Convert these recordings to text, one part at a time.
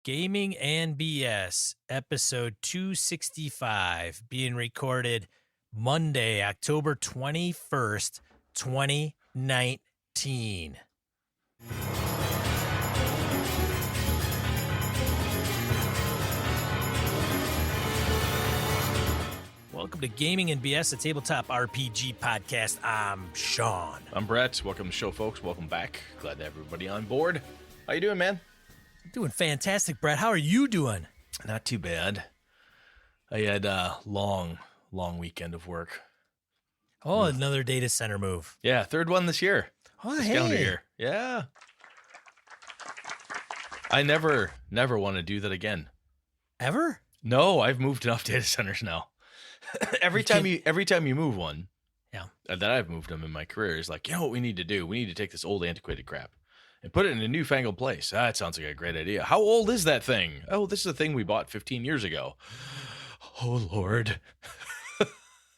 Gaming and BS, episode 265, being recorded Monday, October 21st, 2019. Welcome to Gaming and BS, a tabletop RPG podcast. I'm Sean. I'm Brett. Welcome to the show, folks. Welcome back. Glad to have everybody on board. How you doing, man? Doing fantastic, Brett. How are you doing? Not too bad. I had a long weekend of work. Oh, another data center move. Yeah, third one this year. Oh, This hey. calendar year. Yeah. I never want to do that again. Ever? No, I've moved enough data centers now. every time you move one, Yeah. that I've moved them in my career is like, you know what we need to do? We need to take this old antiquated crap and put it in a newfangled place. That sounds like a great idea. How old is that thing? Oh, this is a thing we bought 15 years ago. Oh, Lord.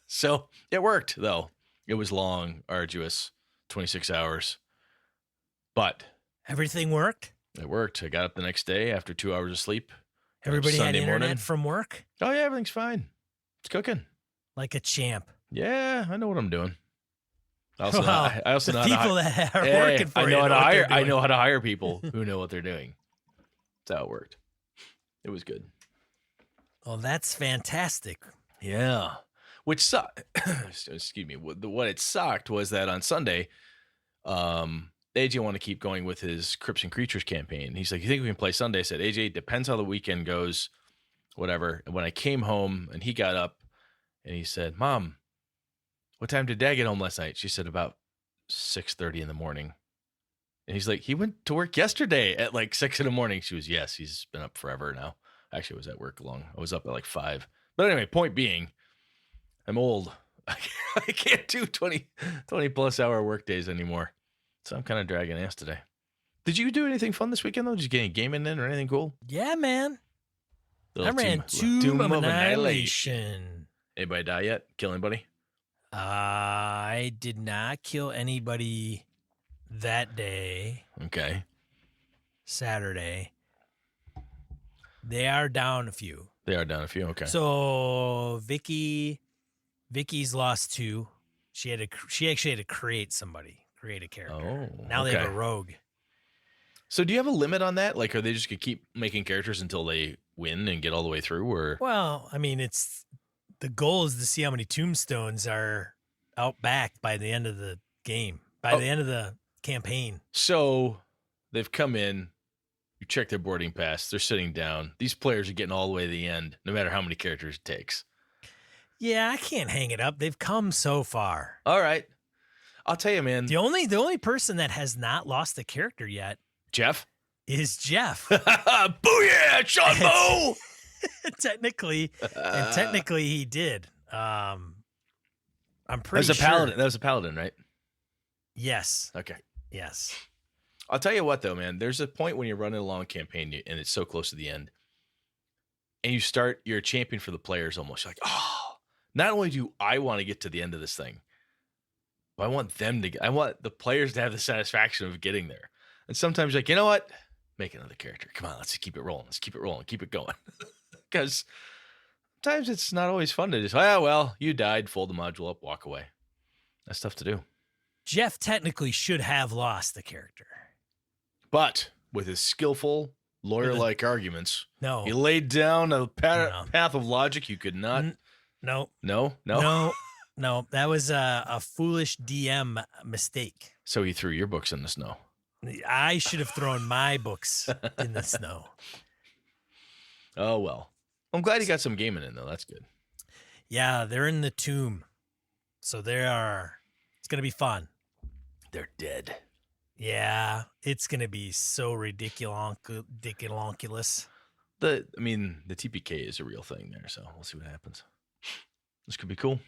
So it worked, though. It was long, arduous, 26 hours. But Everything worked? it worked. I got up the next day after 2 hours of sleep. Everybody Sunday had internet morning. from work? Oh, yeah, everything's fine. It's cooking. Like a champ. Yeah, I know what I'm doing. I also Wow. I also The know how to people that are Hey, working for I you know how to what hire. they're I doing. know how to hire people who know what they're doing. That's how it worked. It was good. Well, that's fantastic. Yeah. Which sucked. Excuse me. What it sucked was that on Sunday, AJ wanted to keep going with his Crypts and Creatures campaign. He's like, "You think we can play Sunday?" I said, "AJ, depends how the weekend goes, whatever." And when I came home and he got up and he said, "Mom, what time did Dad get home last night?" She said, "About 6:30 in the morning." And he's like, "He went to work yesterday at like 6 in the morning." She was, "Yes, he's been up forever now." Actually, I was at work long. I was up at like 5. But anyway, point being, I'm old. I can't do 20 plus hour work days anymore. So I'm kind of dragging ass today. Did you do anything fun this weekend, though? Did you get any gaming in or anything cool? Yeah, man. I Little ran Tomb of Annihilation. Anybody die yet? Kill anybody? I did not kill anybody that day, Okay. Saturday. They are down a few. They are down a few. Okay. So Vicky's lost 2. She actually had to create a character. Oh, Now they have okay. a rogue. So do you have a limit on that? Like, are they just going to keep making characters until they win and get all the way through? Or Well, I mean, the goal is to see how many tombstones are out back by the end of the game, by the end of the campaign. So they've come in, you check their boarding pass, they're sitting down. These players are getting all the way to the end, no matter how many characters it takes. Yeah, I can't hang it up. They've come so far. All right. I'll tell you, man. The only person that has not lost a character yet Jeff? is Jeff. Booyah, Sean Bo! technically he did. I'm pretty That was a sure. paladin. That was a paladin, right? Yes. Okay. Yes. I'll tell you what, though, man. There's a point when you're running a long campaign and it's so close to the end, and you're a champion for the players almost. You're like, oh, not only do I want to get to the end of this thing, but I want the players to have the satisfaction of getting there. And sometimes you're like, you know what? Make another character. Come on, let's keep it rolling. Let's keep it rolling. Keep it going. Because sometimes it's not always fun to just, well, you died, fold the module up, walk away. That's tough to do. Jeff technically should have lost the character. But with his skillful, lawyer-like arguments, No. he laid down a No. path of logic you could not. No. No. No. That was a foolish DM mistake. So he threw your books in the snow. I should have thrown my books in the snow. Oh, well. I'm glad he got some gaming in, though. That's good. Yeah, they're in the tomb. So it's going to be fun. They're dead. Yeah, it's going to be so ridiculous. The TPK is a real thing there, so we'll see what happens. This could be cool.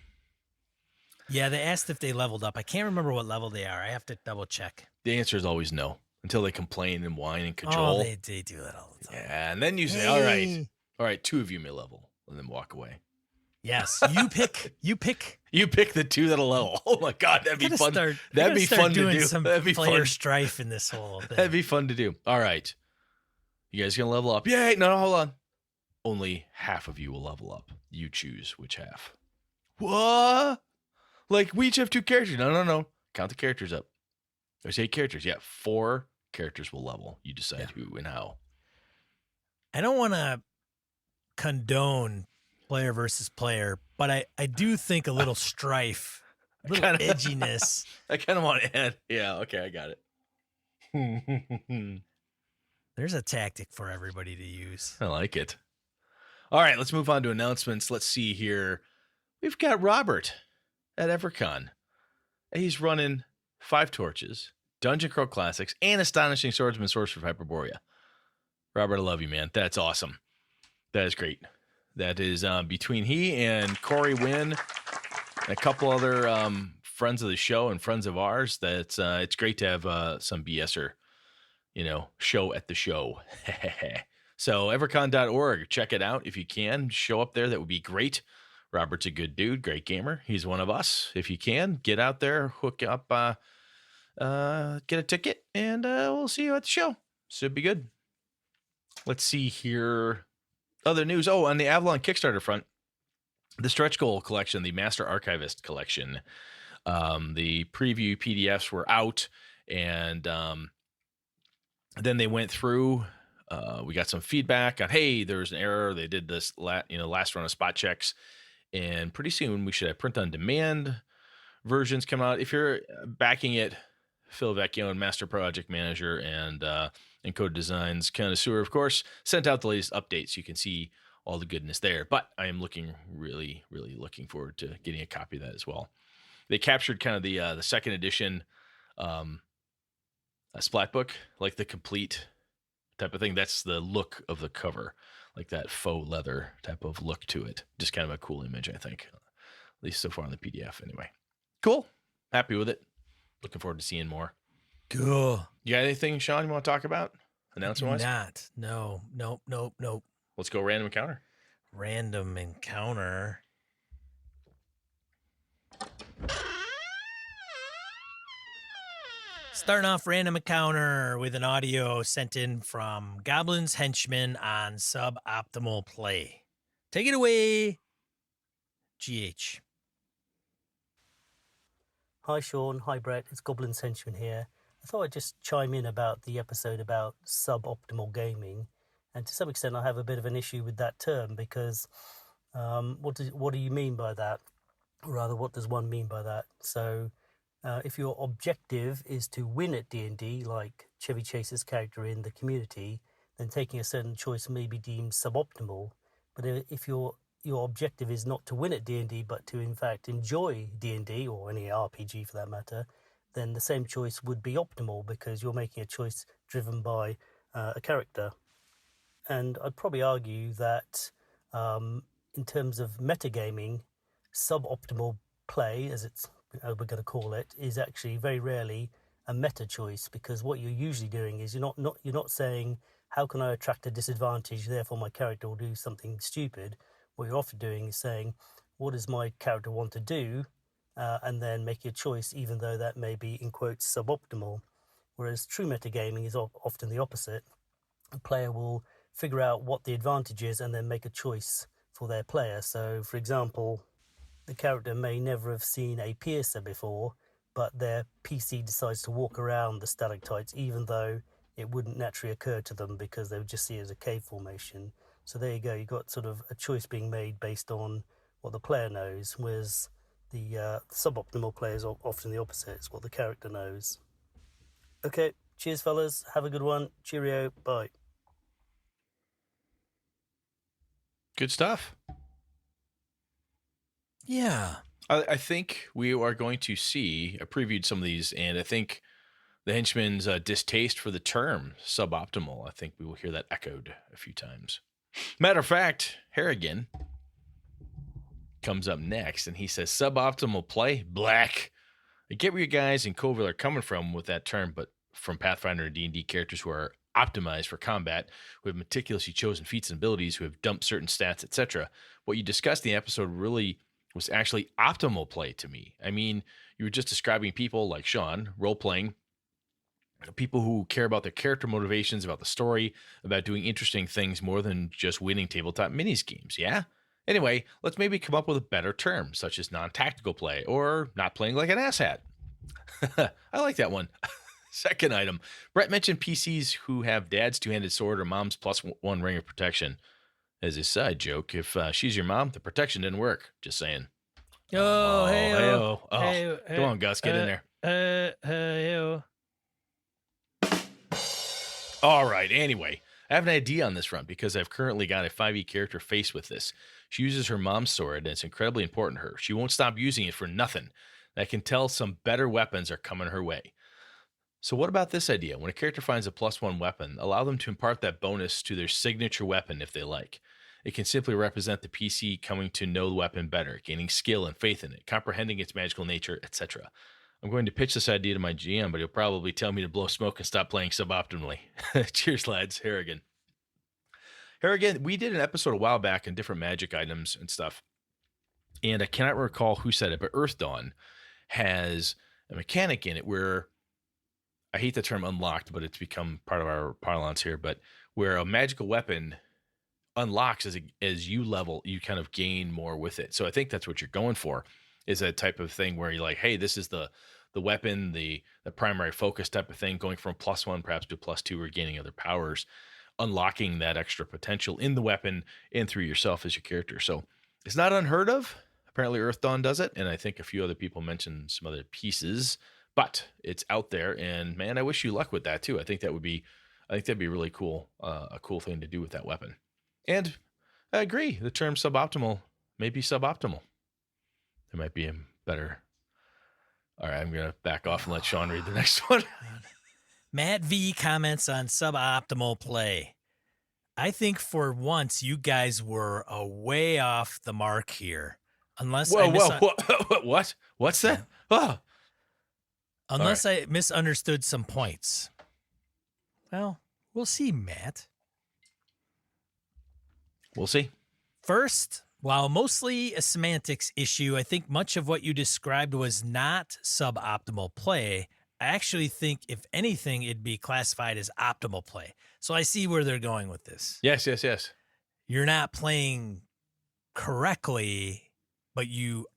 Yeah, they asked if they leveled up. I can't remember what level they are. I have to double check. The answer is always no, until they complain and whine and cajole. Oh, they do that all the time. Yeah, and then you say, Hey. all right, 2 of you may level, and then walk away. Yes, you pick. You pick the 2 that'll level. Oh my God, that'd be fun. That'd be fun to do. Some That'd be player fun. strife in this whole thing. That'd be fun to do. All right. You guys gonna level up? Yay! No, hold on. Only half of you will level up. You choose which half. What? Like, we each have 2 characters. No. Count the characters up. There's 8 characters. Yeah, 4 characters will level. You decide who and how. I don't want to condone player versus player, but I do think a little strife, a little edginess. I kind of want to add. Yeah, okay, I got it. There's a tactic for everybody to use. I like it. All right, let's move on to announcements. Let's see here. We've got Robert at EverCon. He's running 5 torches, Dungeon Crawl Classics, and Astonishing Swordsman Sorcerer of Hyperborea. Robert, I love you, man. That's awesome. That is great. That is between he and Corey Wynn, and a couple other friends of the show and friends of ours. That's it's great to have some BSer, show at the show. So evercon.org, check it out if you can. Show up there. That would be great. Robert's a good dude, great gamer. He's one of us. If you can, get out there, hook up, get a ticket, and we'll see you at the show. Should be good. Let's see here. Other news. Oh, on the Avalon Kickstarter front, the Stretch Goal collection, the Master Archivist collection, the preview PDFs were out, and then they went through. We got some feedback on, hey, there's an error. They did this last run of spot checks, and pretty soon we should have print-on-demand versions come out. If you're backing it, Phil Vecchio, Master Project Manager, and Code Designs connoisseur, of course, sent out the latest updates. You can see all the goodness there. But I am really looking forward to getting a copy of that as well. They captured kind of the second edition a splat book, like the complete type of thing. That's the look of the cover, like that faux leather type of look to it. Just kind of a cool image, I think, at least so far on the PDF anyway. Cool. Happy with it. Looking forward to seeing more. Cool. You got anything, Sean, you want to talk about? Announcement-wise? Not. No. Nope. Let's go random encounter. Random encounter. Starting off random encounter with an audio sent in from Goblin's Henchman on Suboptimal Play. Take it away, GH. Hi Sean, hi Brett, it's Goblin's Henchman here. I thought I'd just chime in about the episode about suboptimal gaming, and to some extent I have a bit of an issue with that term because what do you mean by that? Or rather, what does one mean by that? So if your objective is to win at D&D, like Chevy Chase's character in The Community, then taking a certain choice may be deemed suboptimal. But if your objective is not to win at D&D, but to in fact enjoy D&D or any RPG for that matter, then the same choice would be optimal because you're making a choice driven by a character. And I'd probably argue that in terms of metagaming, suboptimal play, as we're going to call it, is actually very rarely a meta choice, because what you're usually doing is you're not saying, how can I attract a disadvantage, therefore my character will do something stupid. What you're often doing is saying, what does my character want to do? And then make a choice, even though that may be, in quotes, suboptimal. Whereas true metagaming is often the opposite. A player will figure out what the advantage is and then make a choice for their player. So, for example, the character may never have seen a piercer before, but their PC decides to walk around the stalactites, even though it wouldn't naturally occur to them because they would just see it as a cave formation. So there you go. You've got sort of a choice being made based on what the player knows, whereas the suboptimal player is often the opposite. It's what the character knows. Okay, cheers, fellas. Have a good one. Cheerio. Bye. Good stuff. Yeah. I think we are going to see, I previewed some of these, and I think the henchman's distaste for the term suboptimal, I think we will hear that echoed a few times. Matter of fact, Harrigan comes up next, and he says, suboptimal play, black. I get where you guys in Coville are coming from with that term, but from Pathfinder and D&D characters who are optimized for combat, who have meticulously chosen feats and abilities, who have dumped certain stats, etc. What you discussed in the episode really was actually optimal play to me. I mean, you were just describing people like Sean, role-playing people who care about their character motivations, about the story, about doing interesting things more than just winning tabletop minis games. Yeah. Anyway, let's maybe come up with a better term, such as non-tactical play or not playing like an asshat. I like that one. Second item. Brett mentioned PCs who have dad's two-handed sword or mom's +1 ring of protection. As a side joke, if she's your mom, the protection didn't work. Just saying. Oh, hey, hey-o. Come on, Gus, get in there. Hey, All right. Anyway, I have an idea on this front because I've currently got a 5e character faced with this. She uses her mom's sword, and it's incredibly important to her. She won't stop using it for nothing. I can tell some better weapons are coming her way. So what about this idea? When a character finds a +1 weapon, allow them to impart that bonus to their signature weapon if they like. It can simply represent the PC coming to know the weapon better, gaining skill and faith in it, comprehending its magical nature, etc. I'm going to pitch this idea to my GM, but he'll probably tell me to blow smoke and stop playing suboptimally. Cheers, lads. Harrigan. Harrigan, we did an episode a while back on different magic items and stuff, and I cannot recall who said it, but Earth Dawn has a mechanic in it where, I hate the term unlocked, but it's become part of our parlance here, but where a magical weapon unlocks as you level, you kind of gain more with it. So I think that's what you're going for, is that type of thing where you're like, hey, this is the weapon, the primary focus type of thing, going from +1 perhaps to +2 or gaining other powers, unlocking that extra potential in the weapon and through yourself as your character. So it's not unheard of. Apparently Earth Dawn does it, and I think a few other people mentioned some other pieces, but it's out there, and man, I wish you luck with that too. I think that'd be really cool, a cool thing to do with that weapon. And I agree, the term suboptimal may be suboptimal. There might be a better. All right, I'm going to back off and let Sean read the next one. Matt V comments on suboptimal play. I think for once you guys were way off the mark here. Unless what? What's that? Oh. Unless I misunderstood some points. Well, we'll see, Matt. We'll see. First, while mostly a semantics issue, I think much of what you described was not suboptimal play. I actually think, if anything, it'd be classified as optimal play. So I see where they're going with this. Yes. You're not playing correctly, but you,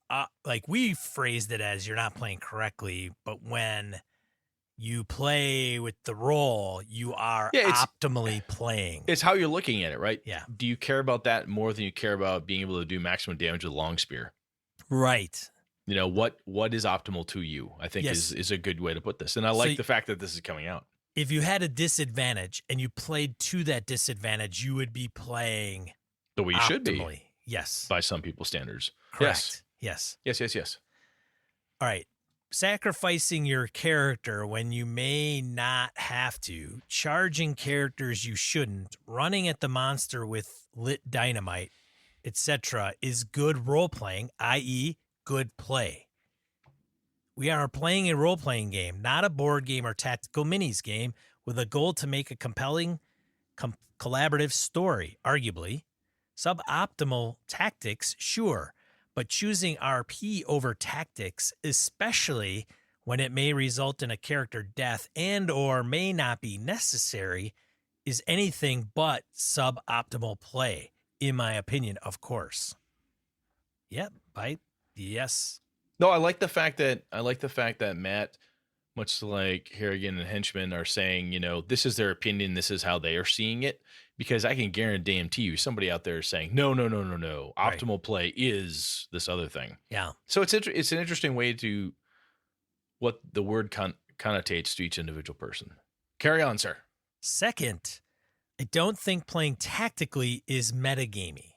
like we phrased it as you're not playing correctly, but when you play with the role, you are optimally playing. It's how you're looking at it, right? Yeah. Do you care about that more than you care about being able to do maximum damage with a long spear? Right. You know, what is optimal to you, I think is a good way to put this. And I like the fact that this is coming out. If you had a disadvantage and you played to that disadvantage, you would be playing the way you should be. Yes. By some people's standards. Correct. Yes. All right. Sacrificing your character when you may not have to, charging characters you shouldn't, running at the monster with lit dynamite, etc. is good role-playing, i.e. good play. We are playing a role-playing game, not a board game or tactical minis game, with a goal to make a compelling, collaborative story, arguably. Suboptimal tactics, sure, but choosing RP over tactics, especially when it may result in a character death and or may not be necessary, is anything but suboptimal play, in my opinion, of course. Yep, bite. Yes. No, I like the fact that Matt, much like Harrigan and Henchman, are saying, you know, this is their opinion, this is how they are seeing it, because I can guarantee you somebody out there is saying, no. Optimal play is this other thing. Yeah. So it's an interesting way to what the word connotates to each individual person. Carry on, sir. Second, I don't think playing tactically is metagamey.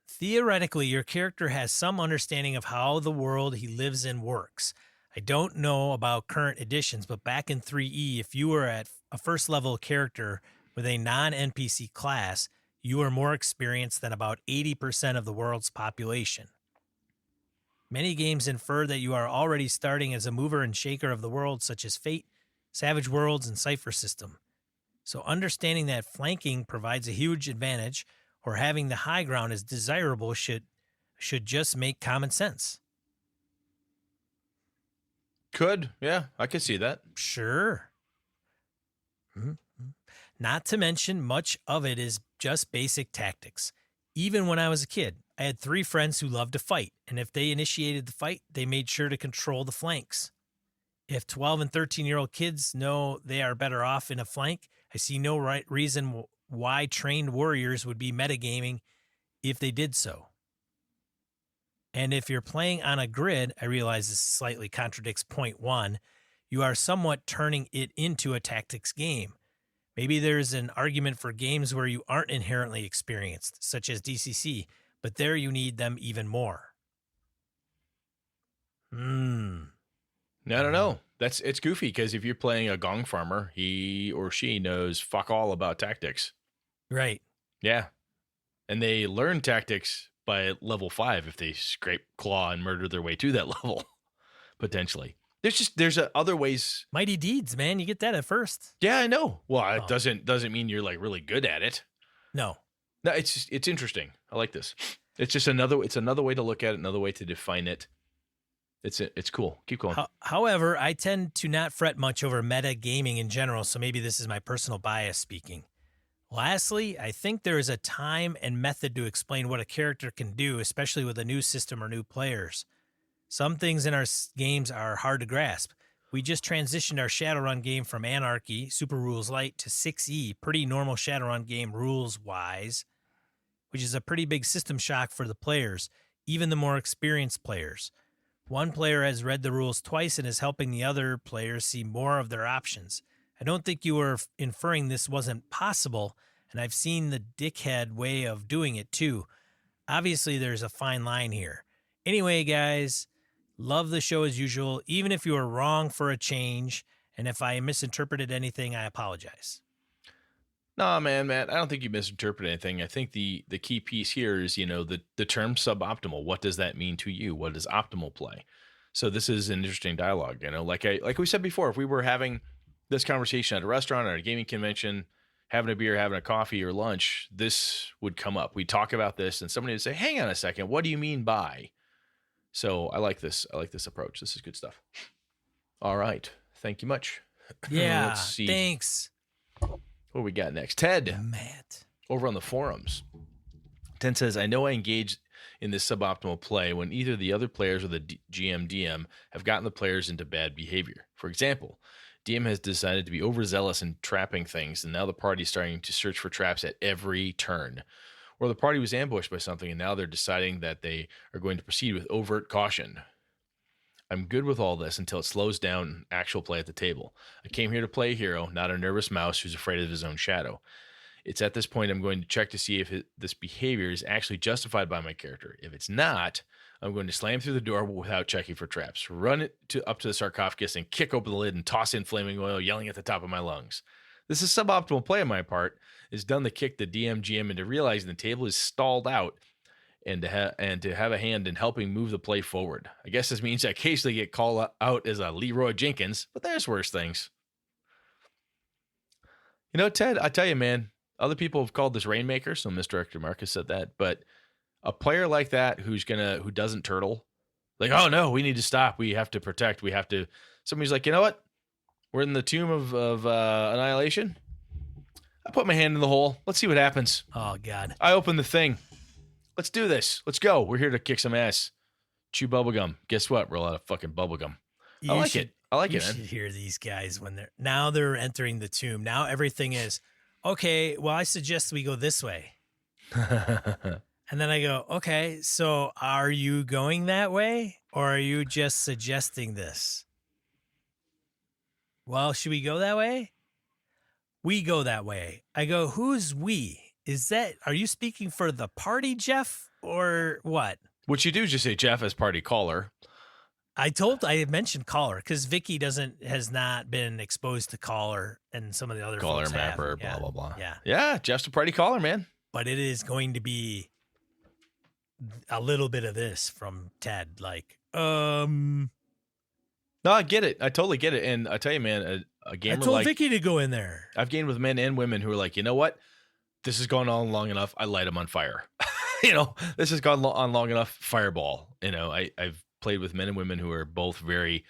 Theoretically, your character has some understanding of how the world he lives in works. I don't know about current editions, but back in 3E, if you were at a first level character with a non-NPC class, you are more experienced than about 80% of the world's population. Many games infer that you are already starting as a mover and shaker of the world, such as Fate, Savage Worlds, and Cypher System. So understanding that flanking provides a huge advantage, or having the high ground is desirable, should just make common sense. Could. Yeah, I could see that. Sure. Mhm. Not to mention, much of it is just basic tactics. Even when I was a kid, I had 3 friends who loved to fight, and if they initiated the fight, they made sure to control the flanks. If 12 and 13-year-old kids know they are better off in a flank, I see no reason why trained warriors would be metagaming if they did so. And if you're playing on a grid, I realize this slightly contradicts point 1, you are somewhat turning it into a tactics game. Maybe there's an argument for games where you aren't inherently experienced, such as DCC, but there you need them even more. I don't know. It's goofy because if you're playing a Gong farmer, he or she knows fuck all about tactics. Right. Yeah. And they learn tactics by level 5 if they scrape, claw, and murder their way to that level, potentially. There's other ways. Mighty Deeds, man. You get that at first. Yeah, I know. Well, it Oh. doesn't mean you're like really good at it. No. No, it's interesting. I like this. It's just another way to look at it, another way to define it. It's cool. Keep going. However, I tend to not fret much over meta gaming in general, so maybe this is my personal bias speaking. Lastly, I think there is a time and method to explain what a character can do, especially with a new system or new players. Some things in our games are hard to grasp. We just transitioned our Shadowrun game from Anarchy, Super Rules Light, to 6E, pretty normal Shadowrun game rules-wise, which is a pretty big system shock for the players, even the more experienced players. One player has read the rules twice and is helping the other players see more of their options. I don't think you were inferring this wasn't possible, and I've seen the dickhead way of doing it too. Obviously, there's a fine line here. Anyway, guys, love the show as usual, even if you were wrong for a change, and if I misinterpreted anything, I apologize. No, man, Matt, I don't think you misinterpreted anything. I think the key piece here is, the term suboptimal. What does that mean to you? What does optimal play? So this is an interesting dialogue. Like we said before, if we were having this conversation at a restaurant or a gaming convention, having a beer, having a coffee or lunch, this would come up. We'd talk about this and somebody would say, hang on a second, what do you mean by? So I like this. I like this approach. This is good stuff. All right. Thank you much. Yeah, Let's see. thanks, What do we got next? Ted, Matt. over on the forums. Ted says, I know I engaged in this suboptimal play when either the other players or the GM DM have gotten the players into bad behavior. For example, DM has decided to be overzealous in trapping things, and now the party is starting to search for traps at every turn. Or the party was ambushed by something, and now they're deciding that they are going to proceed with overt caution. I'm good with all this until it slows down actual play at the table. I came here to play a hero, not a nervous mouse who's afraid of his own shadow. It's at this point I'm going to check to see if this behavior is actually justified by my character. If it's not, I'm going to slam through the door without checking for traps, run it up to the sarcophagus and kick open the lid and toss in flaming oil, yelling at the top of my lungs. This is suboptimal play on my part. It's done to kick the DM GM into realizing the table is stalled out and to have a hand in helping move the play forward. I guess this means I occasionally get called out as a Leroy Jenkins, but there's worse things. Ted, I tell you, man, other people have called this Rainmaker, so Misdirector Marcus said that, but a player like that who doesn't turtle, like, oh no, we need to stop, we have to protect, somebody's like, you know what? We're in the tomb of annihilation. I put my hand in the hole. Let's see what happens. Oh, God. I open the thing. Let's do this. Let's go. We're here to kick some ass. Chew bubblegum. Guess what? We're out of fucking bubblegum. I like it. I like You it, man. should hear these guys when they're entering the tomb. Now everything is, okay, well, I suggest we go this way. And then I go, okay, so are you going that way or are you just suggesting this? Well, should we go that way? We go that way. I go, who's we? Are you speaking for the party, Jeff, or what? What you do is just say Jeff as party caller. I had mentioned caller because Vicky has not been exposed to caller and some of the other Caller, folks mapper, have. blah, Yeah. blah, blah. Yeah. Yeah, Jeff's a party caller, man. But it is going to be a little bit of this from Ted. Like, No, I get it. I totally get it. And I tell you, man, a gamer I told like Vicky to go in there. I've gamed with men and women who are like, you know what? This has gone on long enough. I light them on fire. This has gone on long enough. Fireball. I've played with men and women who are both very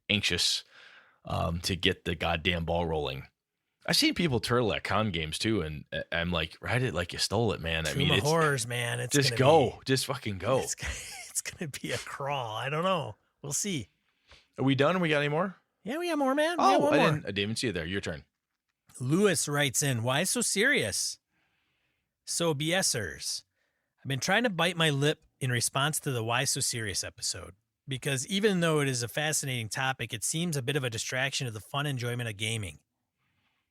anxious to get the goddamn ball rolling. I've seen people turtle at con games too, and I'm like, write it like you stole it, man. I mean, Tomb of it's Horrors, man. It's just gonna go, Be, just fucking go. it's gonna be a crawl. I don't know. We'll see. Are we done? We got any more? Yeah, we got more, man. We got Oh, one I more. didn't even see it there. Your turn. Lewis writes in, why so serious? So BSers. I've been trying to bite my lip in response to the Why So Serious episode, because even though it is a fascinating topic, it seems a bit of a distraction of the fun enjoyment of gaming.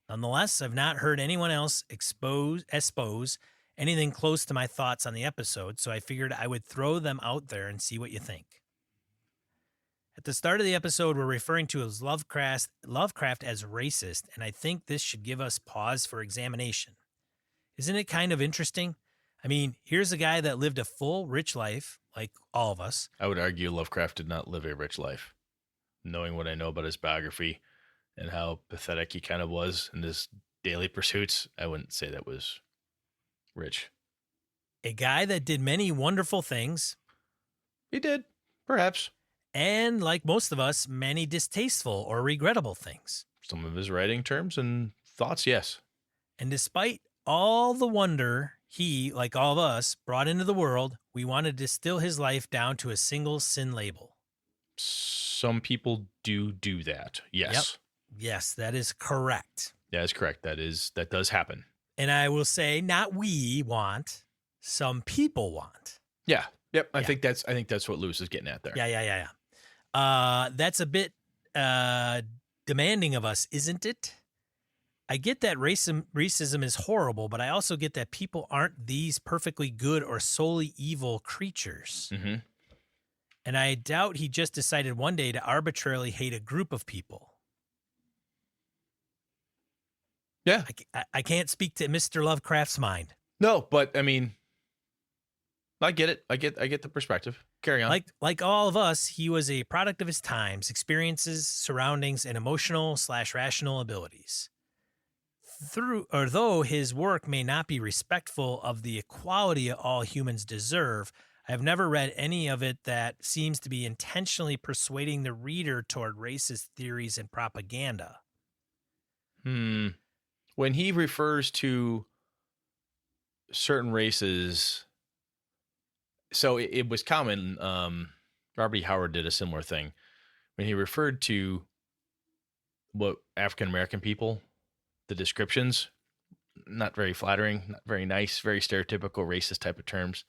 Nonetheless, I've not heard anyone else expose anything close to my thoughts on the episode, so I figured I would throw them out there and see what you think. At the start of the episode, we're referring to as Lovecraft as racist, and I think this should give us pause for examination. Isn't it kind of interesting? I mean, here's a guy that lived a full, rich life, like all of us. I would argue Lovecraft did not live a rich life. Knowing what I know about his biography and how pathetic he kind of was in his daily pursuits, I wouldn't say that was rich. A guy that did many wonderful things. He did, perhaps. And like most of us, many distasteful or regrettable things. Some of his writing terms and thoughts, yes. And despite all the wonder he, like all of us, brought into the world, we want to distill his life down to a single sin label. Some people do that. Yes. Yep. Yes, that is correct. That is correct. That does happen. And I will say, not we want, some people want. Yeah. Yep. I Yeah. think that's what Lewis is getting at there. Yeah. That's a bit demanding of us, isn't it? I get that racism is horrible, but I also get that people aren't these perfectly good or solely evil creatures. Mm-hmm. And I doubt he just decided one day to arbitrarily hate a group of people. Yeah. I can't speak to Mr. Lovecraft's mind. No, but I mean, I get it. I get the perspective. Carry on. Like all of us, he was a product of his times, experiences, surroundings, and emotional/rational abilities. Though his work may not be respectful of the equality all humans deserve, I have never read any of it that seems to be intentionally persuading the reader toward racist theories and propaganda. When he refers to certain races, so it was common. Robert E. Howard did a similar thing when he referred to what African American people. The descriptions, not very flattering, not very nice, very stereotypical racist type of terms.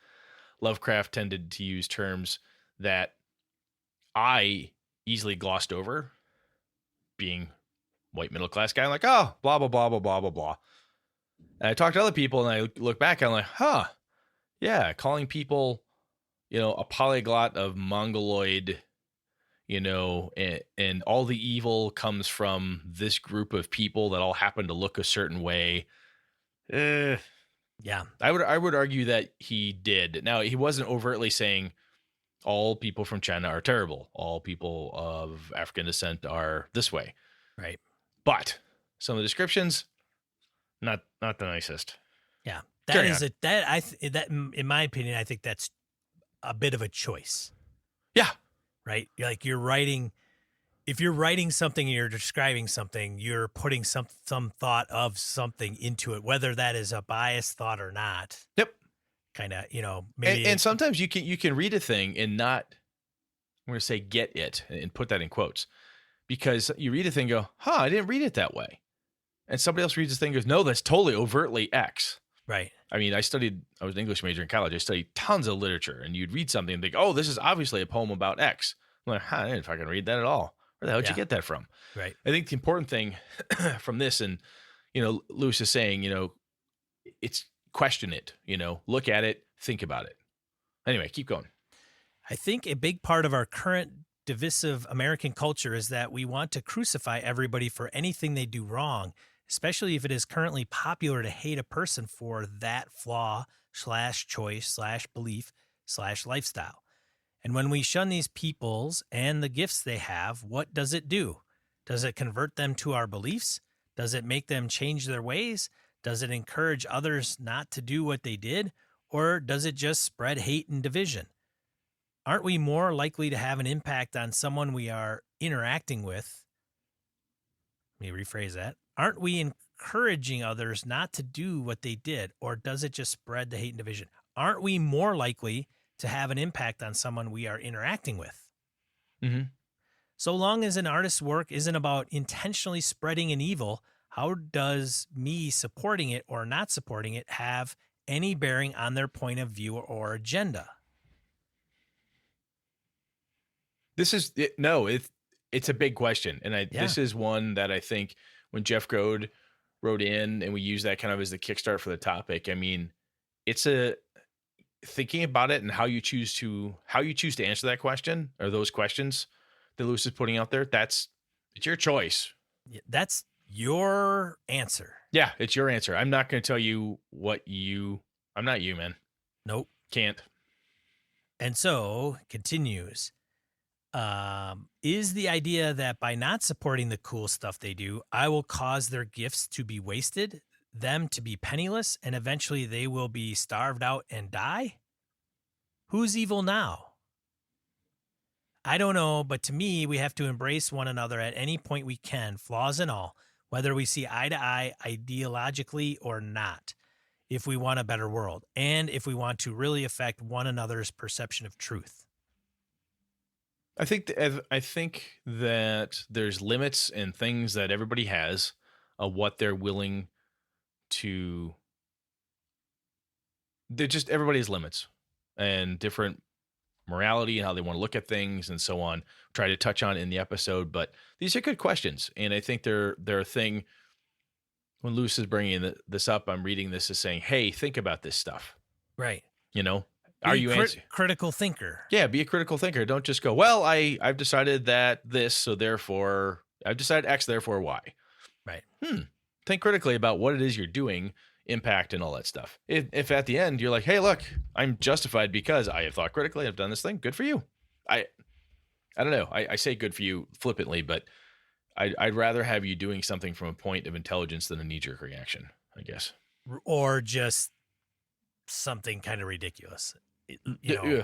Lovecraft tended to use terms that I easily glossed over, being white middle class guy. I'm like, oh, blah, blah, blah, blah, blah, blah, blah. And I talk to other people and I look back and I'm like, yeah, calling people, a polyglot of mongoloid, and all the evil comes from this group of people that all happen to look a certain way. Yeah, I would argue that he did. Now, he wasn't overtly saying all people from China are terrible. All people of African descent are this way. right. But some of the descriptions, not the nicest. Yeah, Carry that in my opinion, I think that's a bit of a choice. Yeah. Right? Like if you're writing something and you're describing something, you're putting some thought of something into it, whether that is a biased thought or not. Yep. Kind of, maybe. And sometimes you can read a thing and not, I'm going to say get it and put that in quotes, because you read a thing and go, I didn't read it that way. And somebody else reads this thing and goes, no, that's totally overtly X. Right. I mean, I was an English major in college. I studied tons of literature, and you'd read something and think, oh, this is obviously a poem about X. I'm like, I didn't fucking read that at all. Where the hell did you get that from? Right. I think the important thing from this, and, Lewis is saying, it's question it, look at it, think about it. Anyway, keep going. I think a big part of our current divisive American culture is that we want to crucify everybody for anything they do wrong, especially if it is currently popular to hate a person for that flaw/choice/belief/lifestyle. And when we shun these peoples and the gifts they have, what does it do? Does it convert them to our beliefs? Does it make them change their ways? Does it encourage others not to do what they did? Or does it just spread hate and division? Aren't we more likely to have an impact on someone we are interacting with? Let me rephrase that. Aren't we encouraging others not to do what they did, or does it just spread the hate and division? Aren't we more likely to have an impact on someone we are interacting with? Mm-hmm. So long as an artist's work isn't about intentionally spreading an evil, how does me supporting it or not supporting it have any bearing on their point of view or agenda? This is it, no, it's a big question, and this is one that I think when Jeff Grode wrote in and we use that kind of as the kickstart for the topic. I mean, it's thinking about it and how you choose to answer that question or those questions that Lewis is putting out there. It's your choice. That's your answer. Yeah, it's your answer. I'm not going to tell you I'm not you, man. Nope. Can't. And so continues. Is the idea that by not supporting the cool stuff they do, I will cause their gifts to be wasted, them to be penniless, and eventually they will be starved out and die? Who's evil now? I don't know, but to me, we have to embrace one another at any point we can, flaws and all, whether we see eye to eye ideologically or not, if we want a better world, and if we want to really affect one another's perception of truth. I think that there's limits and things that everybody has of what they're willing to. Everybody has limits and different morality and how they want to look at things and so on. Try to touch on in the episode, but these are good questions, and I think they're a thing. When Lewis is bringing this up, I'm reading this as saying, "Hey, think about this stuff." Right. Are you critical thinker? Yeah, be a critical thinker. Don't just go, well, I've decided that this, so therefore I've decided X, therefore Y. Right. Think critically about what it is you're doing, impact, and all that stuff. If at the end you're like, hey, look, I'm justified because I have thought critically, I've done this thing, good for you. I don't know. I say good for you flippantly, but I'd rather have you doing something from a point of intelligence than a knee-jerk reaction, I guess. Or just something kind of ridiculous. Yeah.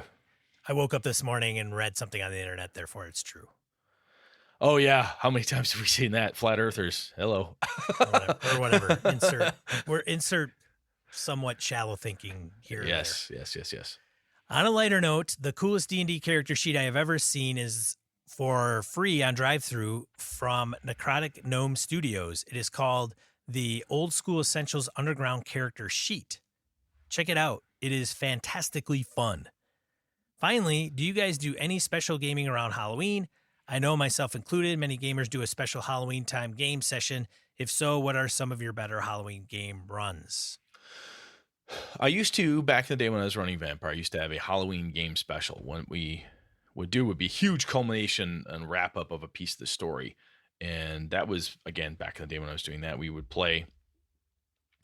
I woke up this morning and read something on the internet, therefore it's true. Oh, yeah. How many times have we seen that? Flat earthers. Hello. or whatever. Insert somewhat shallow thinking here. Yes. On a lighter note, the coolest D&D character sheet I have ever seen is for free on DriveThru from Necrotic Gnome Studios. It is called the Old School Essentials Underground Character Sheet. Check it out. It is fantastically fun. Finally, do you guys do any special gaming around Halloween? I know myself included, many gamers do a special Halloween time game session. If so, what are some of your better Halloween game runs? I used to, back in the day when I was running Vampire, I used to have a Halloween game special. What we would do would be huge culmination and wrap up of a piece of the story. And that was, again, back in the day when I was doing that, we would play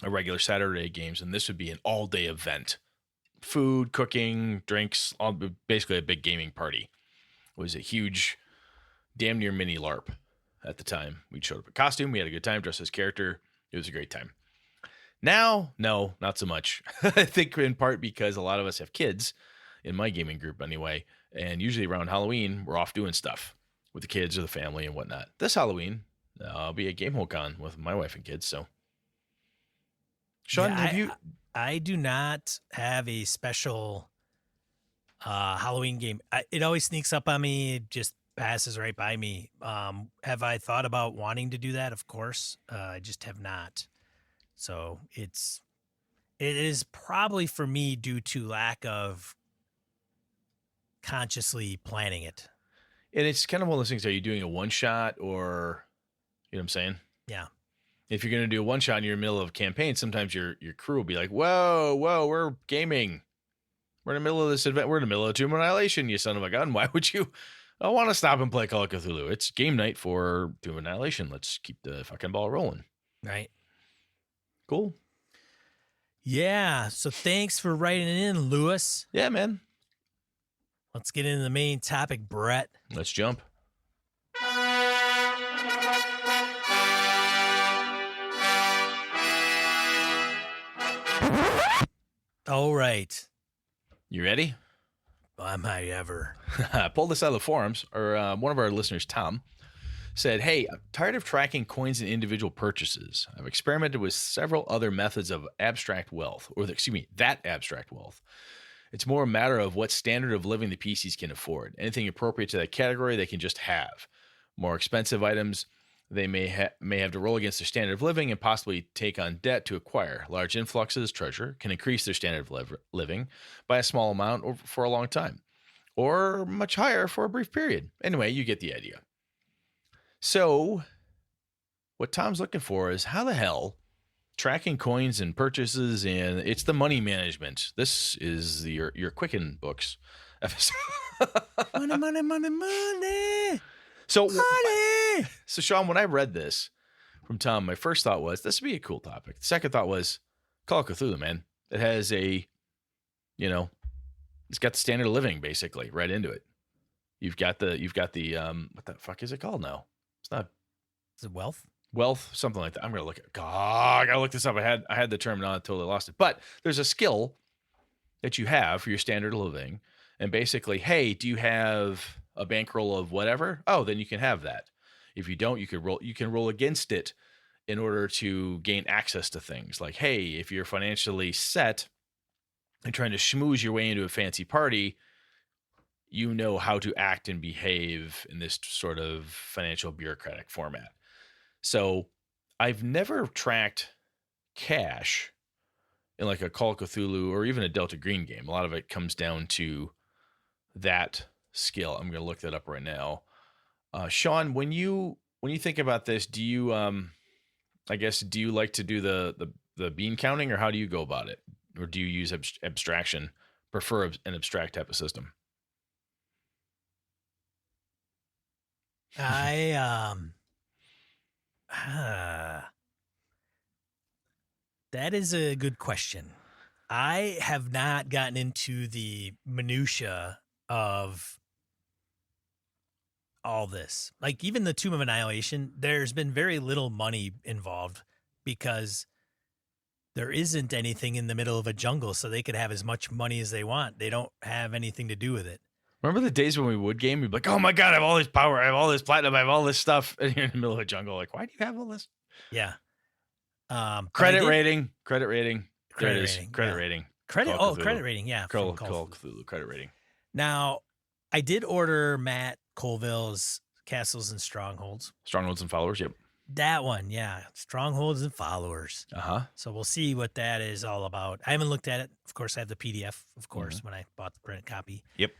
a regular Saturday games, and this would be an all-day event. Food, cooking, drinks, basically a big gaming party. It was a huge, damn near mini LARP at the time. We showed up in costume, we had a good time, dressed as character. It was a great time. Now, no, not so much. I think in part because a lot of us have kids, in my gaming group anyway, and usually around Halloween, we're off doing stuff with the kids or the family and whatnot. This Halloween, I'll be at GameHoleCon with my wife and kids, so. Sean, I do not have a special Halloween game. It always sneaks up on me. It just passes right by me. Have I thought about wanting to do that? Of course. I just have not. So it is probably for me due to lack of consciously planning it. And it's kind of one of those things. Are you doing a one shot or, you know what I'm saying? Yeah. If you're going to do a one shot and you're in the middle of a campaign, sometimes your crew will be like, whoa, we're gaming. We're in the middle of this event. We're in the middle of Tomb Annihilation, you son of a gun. Why would you want to stop and play Call of Cthulhu? It's game night for Tomb Annihilation. Let's keep the fucking ball rolling. Right. Cool. Yeah. So thanks for writing in, Lewis. Yeah, man. Let's get into the main topic, Brett. Let's jump. All right. You ready? Am I ever? I pulled this out of the forums, or one of our listeners, Tom, said, "Hey, I'm tired of tracking coins and individual purchases. I've experimented with several other methods of abstract wealth, that abstract wealth. It's more a matter of what standard of living the PCs can afford. Anything appropriate to that category, they can just have. More expensive items, they may have to roll against their standard of living and possibly take on debt to acquire. Large influxes, treasure, can increase their standard of living by a small amount or for a long time, or much higher for a brief period. Anyway, you get the idea. So what Tom's looking for is how the hell tracking coins and purchases, and it's the money management. This is your Quicken Books episode. Money. So, Money. so Sean, when I read this from Tom, my first thought was this would be a cool topic. The second thought was Call of Cthulhu, man. It has it's got the standard of living basically right into it. You've got the what the fuck is it called now? It's not. Is it wealth? Wealth, something like that. I'm gonna look at. God, I gotta look this up. I had the term, now I totally lost it. But there's a skill that you have for your standard of living, and basically, hey, do you have a bankroll of whatever? Oh, then you can have that. If you don't, you can roll against it in order to gain access to things. Like, hey, if you're financially set and trying to schmooze your way into a fancy party, you know how to act and behave in this sort of financial bureaucratic format. So I've never tracked cash in like a Call of Cthulhu or even a Delta Green game. A lot of it comes down to that skill. I'm going to look that up right now. Sean, when you think about this, do you do you like to do the bean counting, or how do you go about it? Or do you use abstraction, prefer an abstract type of system? That is a good question. I have not gotten into the minutia of all this. Like even the Tomb of Annihilation, there's been very little money involved because there isn't anything in the middle of a jungle, so they could have as much money as they want. They don't have anything to do with it. Remember the days when we would game? We'd be like, oh my God, I have all this power. I have all this platinum. I have all this stuff. And you're in the middle of a jungle. Like, why do you have all this? Yeah. Credit rating. There it is. Rating. Credit rating. Credit rating. Yeah. Call of Cthulhu. Credit rating. Now, I did order Matt Colville's Castles and Strongholds. Strongholds and Followers. Yep. That one. Yeah. Strongholds and Followers. So we'll see what that is all about. I haven't looked at it. Of course, I have the PDF, of course, when I bought the printed copy. Yep.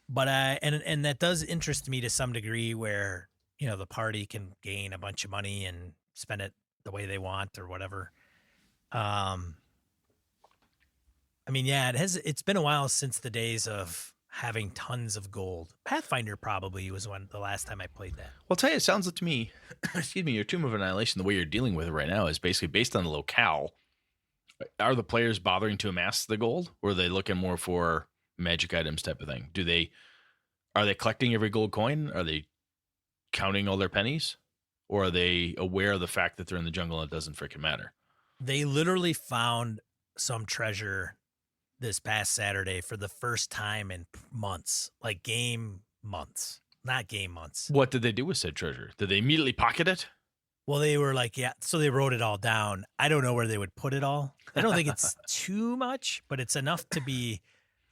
But and that does interest me to some degree where, the party can gain a bunch of money and spend it the way they want or whatever. It's been a while since the days of having tons of gold. Pathfinder probably was the last time I played that. Well, I'll tell you, it sounds to me, your Tomb of Annihilation, the way you're dealing with it right now is basically based on the locale. Are the players bothering to amass the gold, or are they looking more for magic items type of thing? Are they collecting every gold coin? Are they counting all their pennies? Or are they aware of the fact that they're in the jungle and it doesn't freaking matter? They literally found some treasure this past Saturday for the first time in months, like game months, not game months. What did they do with said treasure? Did they immediately pocket it? Well, they were like, yeah, so they wrote it all down. I don't know where they would put it all. I don't think it's too much, but it's enough to be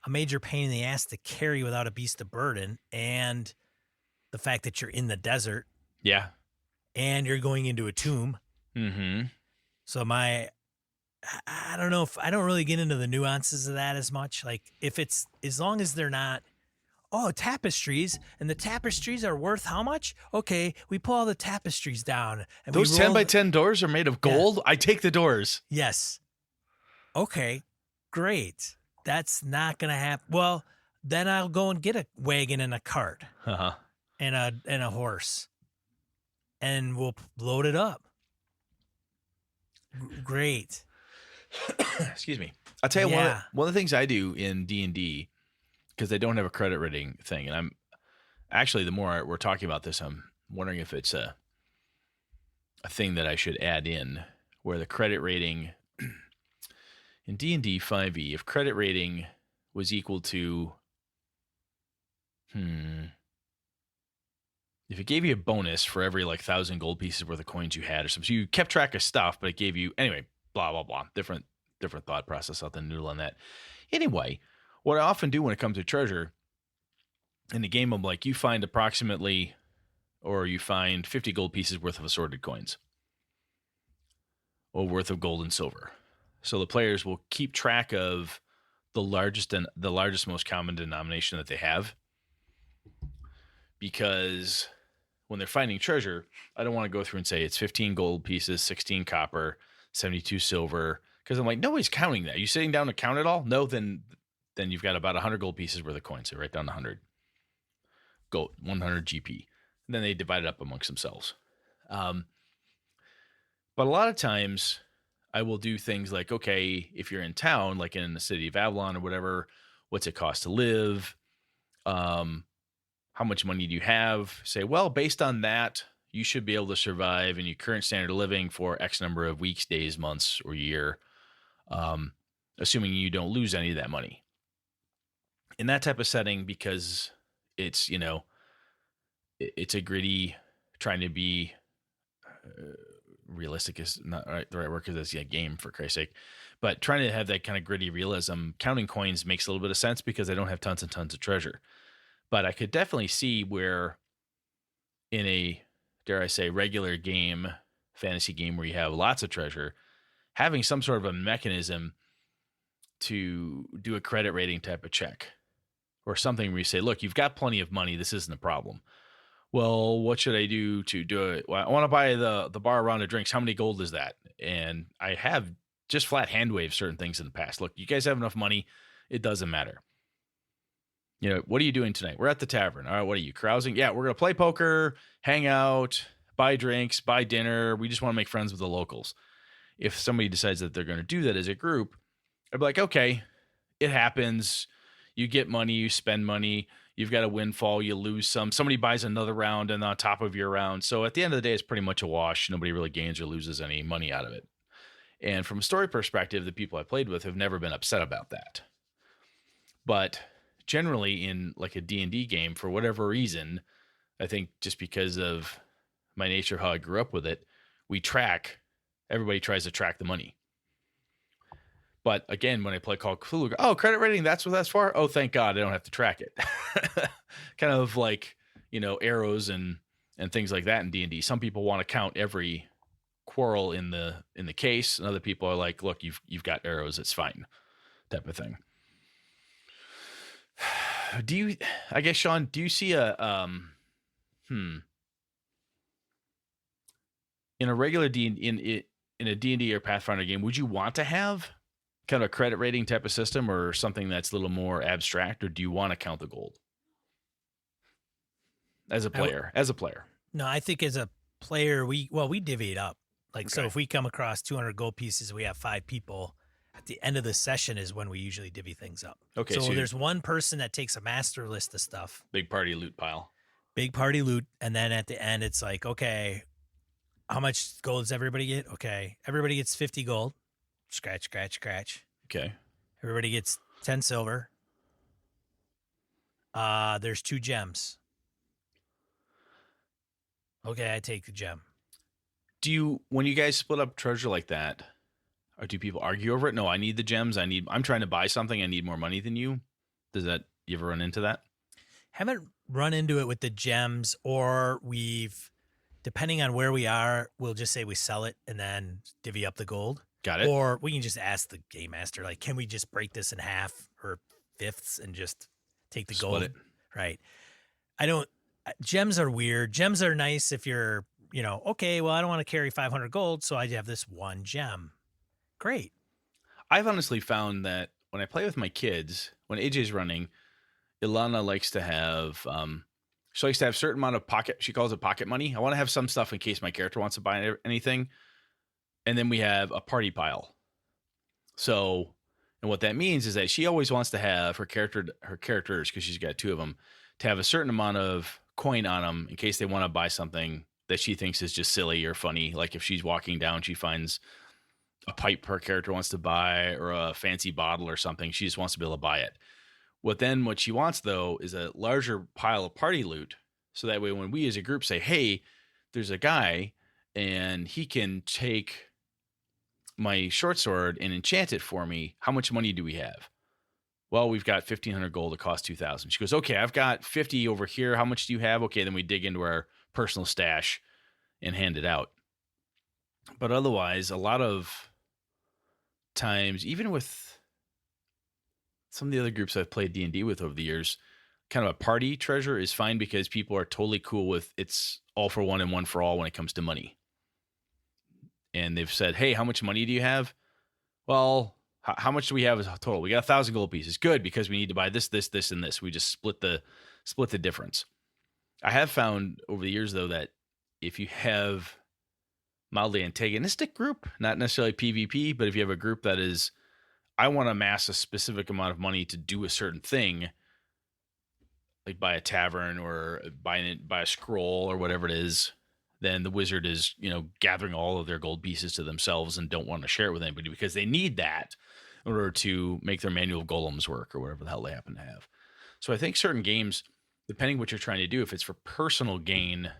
a major pain in the ass to carry without a beast of burden. And the fact that you're in the desert. Yeah. And you're going into a tomb. Mm-hmm. So I don't know if I don't really get into the nuances of that as much. Like if it's, as long as they're not, tapestries, and the tapestries are worth how much? Okay, we pull all the tapestries down. And those 10 by 10 doors are made of gold? Yeah. I take the doors. Yes. Okay, great. That's not going to happen. Well, then I'll go and get a wagon and a cart and a horse, and we'll load it up. Great. Excuse me. I'll tell you one of the things I do in D&D, because they don't have a credit rating thing, and I'm actually, the more we're talking about this, I'm wondering if it's a thing that I should add in, where the credit rating in D&D 5e, if credit rating was equal to if it gave you a bonus for every like 1,000 gold pieces worth of coins you had or something, so you kept track of stuff, but it gave you anyway, blah blah blah, different thought process out the noodle on that. Anyway, what I often do when it comes to treasure in the game, I'm like, you find 50 gold pieces worth of assorted coins, or worth of gold and silver. So the players will keep track of the largest most common denomination that they have, because when they're finding treasure, I don't want to go through and say it's 15 gold pieces, 16 copper, 72 silver, because I'm like, nobody's counting that. You sitting down to count it all? No, then you've got about 100 gold pieces worth of coins. So write down 100 gold, 100 GP. And then they divide it up amongst themselves. But a lot of times I will do things like, okay, if you're in town, like in the city of Avalon or whatever, what's it cost to live? How much money do you have? Say, well, based on that, you should be able to survive in your current standard of living for X number of weeks, days, months, or year, assuming you don't lose any of that money. In that type of setting, because it's, it's a gritty, trying to be realistic is not the right word, because it's a game, for Christ's sake, but trying to have that kind of gritty realism, counting coins makes a little bit of sense because I don't have tons and tons of treasure. But I could definitely see where in a, dare I say, regular game, fantasy game where you have lots of treasure, having some sort of a mechanism to do a credit rating type of check or something where you say, look, you've got plenty of money. This isn't a problem. Well, what should I do to do it? Well, I want to buy the bar a round of drinks. How many gold is that? And I have just flat hand waved certain things in the past. Look, you guys have enough money. It doesn't matter. What are you doing tonight? We're at the tavern. All right, what are you, carousing? Yeah, we're going to play poker, hang out, buy drinks, buy dinner. We just want to make friends with the locals. If somebody decides that they're going to do that as a group, I'd be like, okay, it happens. You get money, you spend money, you've got a windfall, you lose some. Somebody buys another round and on top of your round. So at the end of the day, it's pretty much a wash. Nobody really gains or loses any money out of it. And from a story perspective, the people I played with have never been upset about that. But generally in like a D&D game, for whatever reason, I think just because of my nature, how I grew up with it, everybody tries to track the money. But again, when I play Call of Cthulhu, oh, credit rating, that's what that's for? Oh, thank God, I don't have to track it. Kind of like, arrows and things like that in D&D. Some people want to count every quarrel in the case, and other people are like, look, you've got arrows, it's fine, type of thing. Sean, do you see in a regular in a D&D or Pathfinder game, would you want to have kind of a credit rating type of system or something that's a little more abstract, or do you want to count the gold as a player? No, I think as a player, we divvy it up. Like, okay. So if we come across 200 gold pieces, we have 5 people. At the end of the session is when we usually divvy things up. Okay, so there's one person that takes a master list of stuff. Big party loot pile. Big party loot. And then at the end, it's like, okay, how much gold does everybody get? Okay, everybody gets 50 gold. Scratch, scratch, scratch. Okay. Everybody gets 10 silver. There's 2 gems. Okay, I take the gem. When you guys split up treasure like that, or do people argue over it? No, I need the gems. I'm trying to buy something. I need more money than you. You ever run into that? Haven't run into it with the gems, or depending on where we are, we'll just say we sell it and then divvy up the gold. Got it. Or we can just ask the game master, like, can we just break this in half or fifths and just take the gold? Split it. Right. Gems are weird. Gems are nice if you're, okay, well, I don't want to carry 500 gold, so I have this one gem. Great. I've honestly found that when I play with my kids, when AJ's running, Ilana likes to have, she likes to have a certain amount of she calls it pocket money. I want to have some stuff in case my character wants to buy anything. And then we have a party pile. So, and what that means is that she always wants to have her characters, because she's got 2 of them, to have a certain amount of coin on them in case they want to buy something that she thinks is just silly or funny. Like if she's walking down, she finds a pipe her character wants to buy or a fancy bottle or something. She just wants to be able to buy it. What she wants, though, is a larger pile of party loot So that way, when we as a group say, hey, there's a guy and he can take my short sword and enchant it for me, how much money do we have? Well, we've got 1,500 gold. It costs 2,000. She goes, okay, I've got 50 over here. How much do you have? Okay, then we dig into our personal stash and hand it out. But otherwise, a lot of times, even with some of the other groups I've played D&D with over the years, kind of a party treasure is fine because people are totally cool with it's all for one and one for all when it comes to money. And they've said, hey, how much money do you have? Well, how much do we have as a total? We got 1,000 gold pieces. Good, because we need to buy this, this, this, and this. We just split the difference. I have found over the years, though, that if you have mildly antagonistic group, not necessarily PvP, but if you have a group that is, I want to amass a specific amount of money to do a certain thing, like buy a tavern or buy a scroll or whatever it is, then the wizard is, gathering all of their gold pieces to themselves and don't want to share it with anybody because they need that in order to make their manual golems work or whatever the hell they happen to have. So I think certain games, depending what you're trying to do, if it's for personal gain,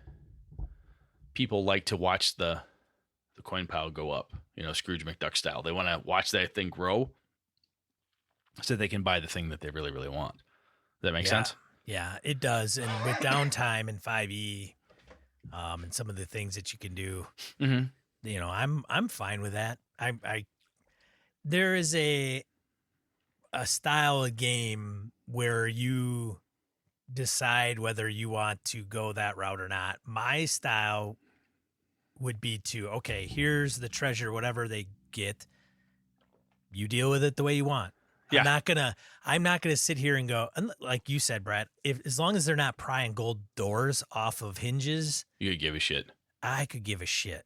people like to watch the coin pile go up, Scrooge McDuck style. They want to watch that thing grow so they can buy the thing that they really, really want. Does that make sense? Yeah, it does. And with downtime in 5e, and some of the things that you can do, I'm fine with that. There is a style of game where you decide whether you want to go that route or not. My style would be to, okay, here's the treasure, whatever they get, you deal with it the way you want. Yeah. I'm not gonna sit here and go, like you said, Brad, as long as they're not prying gold doors off of hinges, you could give a shit. I could give a shit.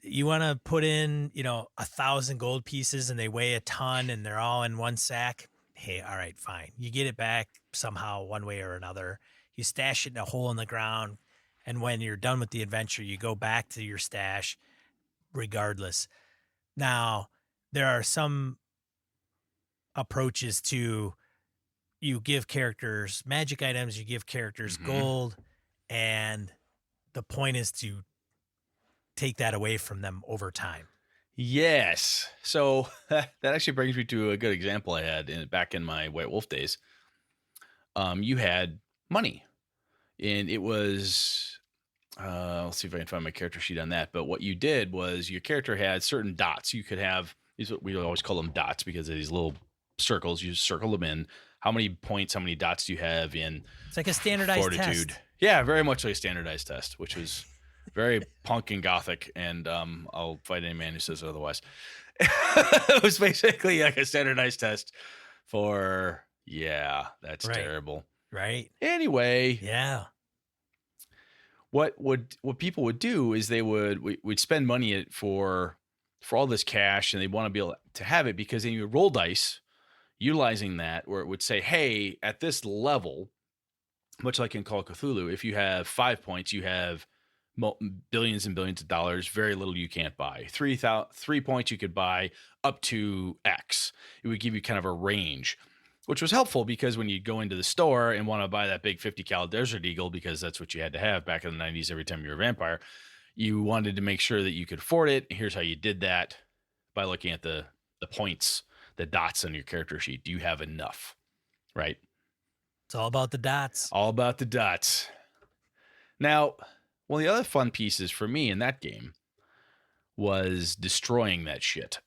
You want to put in, 1,000 gold pieces and they weigh a ton and they're all in one sack. Hey, all right, fine. You get it back somehow, one way or another. You stash it in a hole in the ground. And when you're done with the adventure, you go back to your stash regardless. Now, there are some approaches to, you give characters magic items, you give characters gold, and the point is to take that away from them over time. Yes. So that actually brings me to a good example I had back in my White Wolf days. You had money, and it was, let's see if I can find my character sheet on that. But what you did was your character had certain dots. You could have these, we always call them dots because of these little circles. You just circle them in. How many points, how many dots do you have in? It's like a standardized fortitude test. Yeah, very much like a standardized test, which was very punk and gothic, and I'll fight any man who says otherwise. It was basically like a standardized test for, that's right. Terrible. Right. Anyway. Yeah. What people would do is we'd spend money for all this cash, and they'd want to be able to have it because then you would roll dice utilizing that, where it would say, hey, at this level, much like in Call of Cthulhu, if you have 5 points, you have billions and billions of dollars. Very little you can't buy. 3 points you could buy up to X. It would give you kind of a range, which was helpful because when you go into the store and want to buy that big 50 cal Desert Eagle, because that's what you had to have back in the 90s every time you were a vampire, you wanted to make sure that you could afford it. Here's how you did that: by looking at the points, the dots on your character sheet. Do you have enough? Right? It's all about the dots. All about the dots. Now, one of the other fun pieces for me in that game was destroying that shit.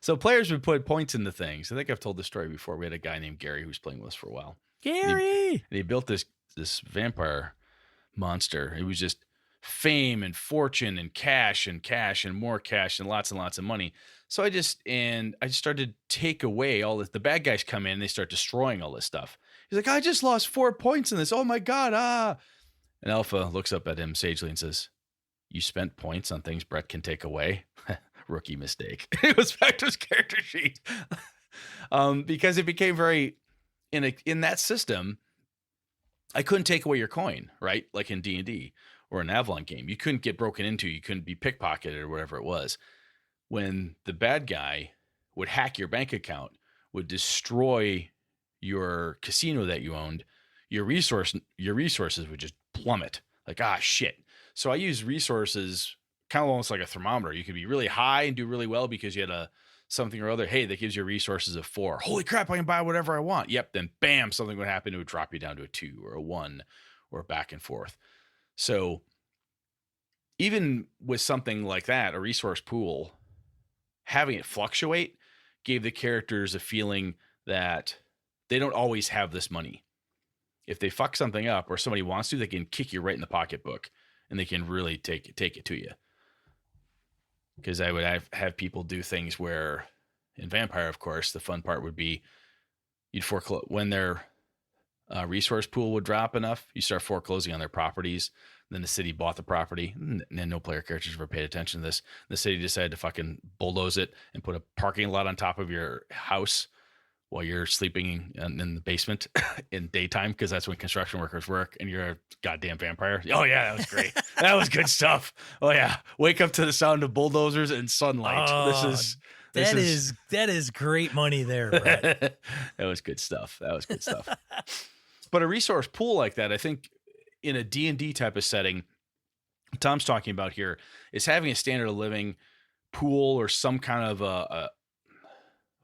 So players would put points into things. I think I've told this story before. We had a guy named Gary who was playing with us for a while. Gary! And he built this vampire monster. It was just fame and fortune and cash and more cash and lots of money. So I just started to take away all this. The bad guys come in and they start destroying all this stuff. He's like, I just lost 4 points in this. Oh my God. And Alpha looks up at him sagely and says, you spent points on things Brett can take away? Rookie mistake. It was back to his character sheet. Because it became very, in that system, I couldn't take away your coin, right? Like in D&D or an Avalon game. You couldn't get broken into. You couldn't be pickpocketed or whatever it was. When the bad guy would hack your bank account, would destroy your casino that you owned, your resources would just plummet. Like, shit. So I use resources kind of almost like a thermometer. You could be really high and do really well because you had something or other. Hey, that gives you resources of 4. Holy crap, I can buy whatever I want. Yep. Then bam, something would happen. It would drop you down to a 2 or a 1 or back and forth. So even with something like that, a resource pool, having it fluctuate gave the characters a feeling that they don't always have this money. If they fuck something up or somebody wants to, they can kick you right in the pocketbook and they can really take it to you. Because I would have people do things where in Vampire, of course, the fun part would be you'd foreclose when their resource pool would drop enough, you start foreclosing on their properties. Then the city bought the property, and no player characters ever paid attention to this. The city decided to fucking bulldoze it and put a parking lot on top of your house while you're sleeping in the basement in daytime, because that's when construction workers work, and you're a goddamn vampire. Oh yeah, that was great. That was good stuff. Oh yeah, wake up to the sound of bulldozers and sunlight. Oh, that is great money there, Brett. That was good stuff. But a resource pool like that, I think, in a D&D type of setting, Tom's talking about here is having a standard of living pool or some kind of a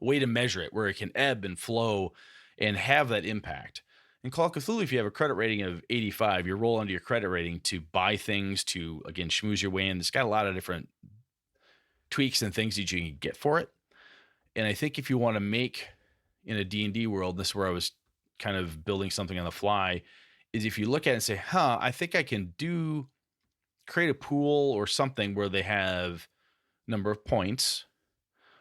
way to measure it where it can ebb and flow and have that impact. In Call of Cthulhu, if you have a credit rating of 85, you roll under your credit rating to buy things, to, again, schmooze your way in. It's got a lot of different tweaks and things that you can get for it. And I think if you want to make in a D&D world, this is where I was kind of building something on the fly, is if you look at it and say, I think I can create a pool or something where they have number of points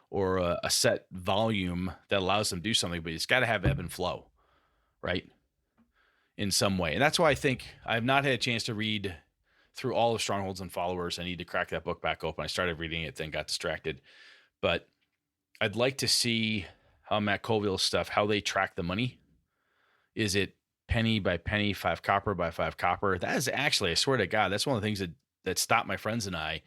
or a set volume that allows them to do something, but it's got to have ebb and flow, right? In some way. And that's why I think I've not had a chance to read through all of Strongholds and Followers. I need to crack that book back open. I started reading it, then got distracted. But I'd like to see how Matt Colville's stuff, how they track the money. Is it penny by penny, 5 copper by 5 copper? That is actually, I swear to God, that's one of the things that stopped my friends and I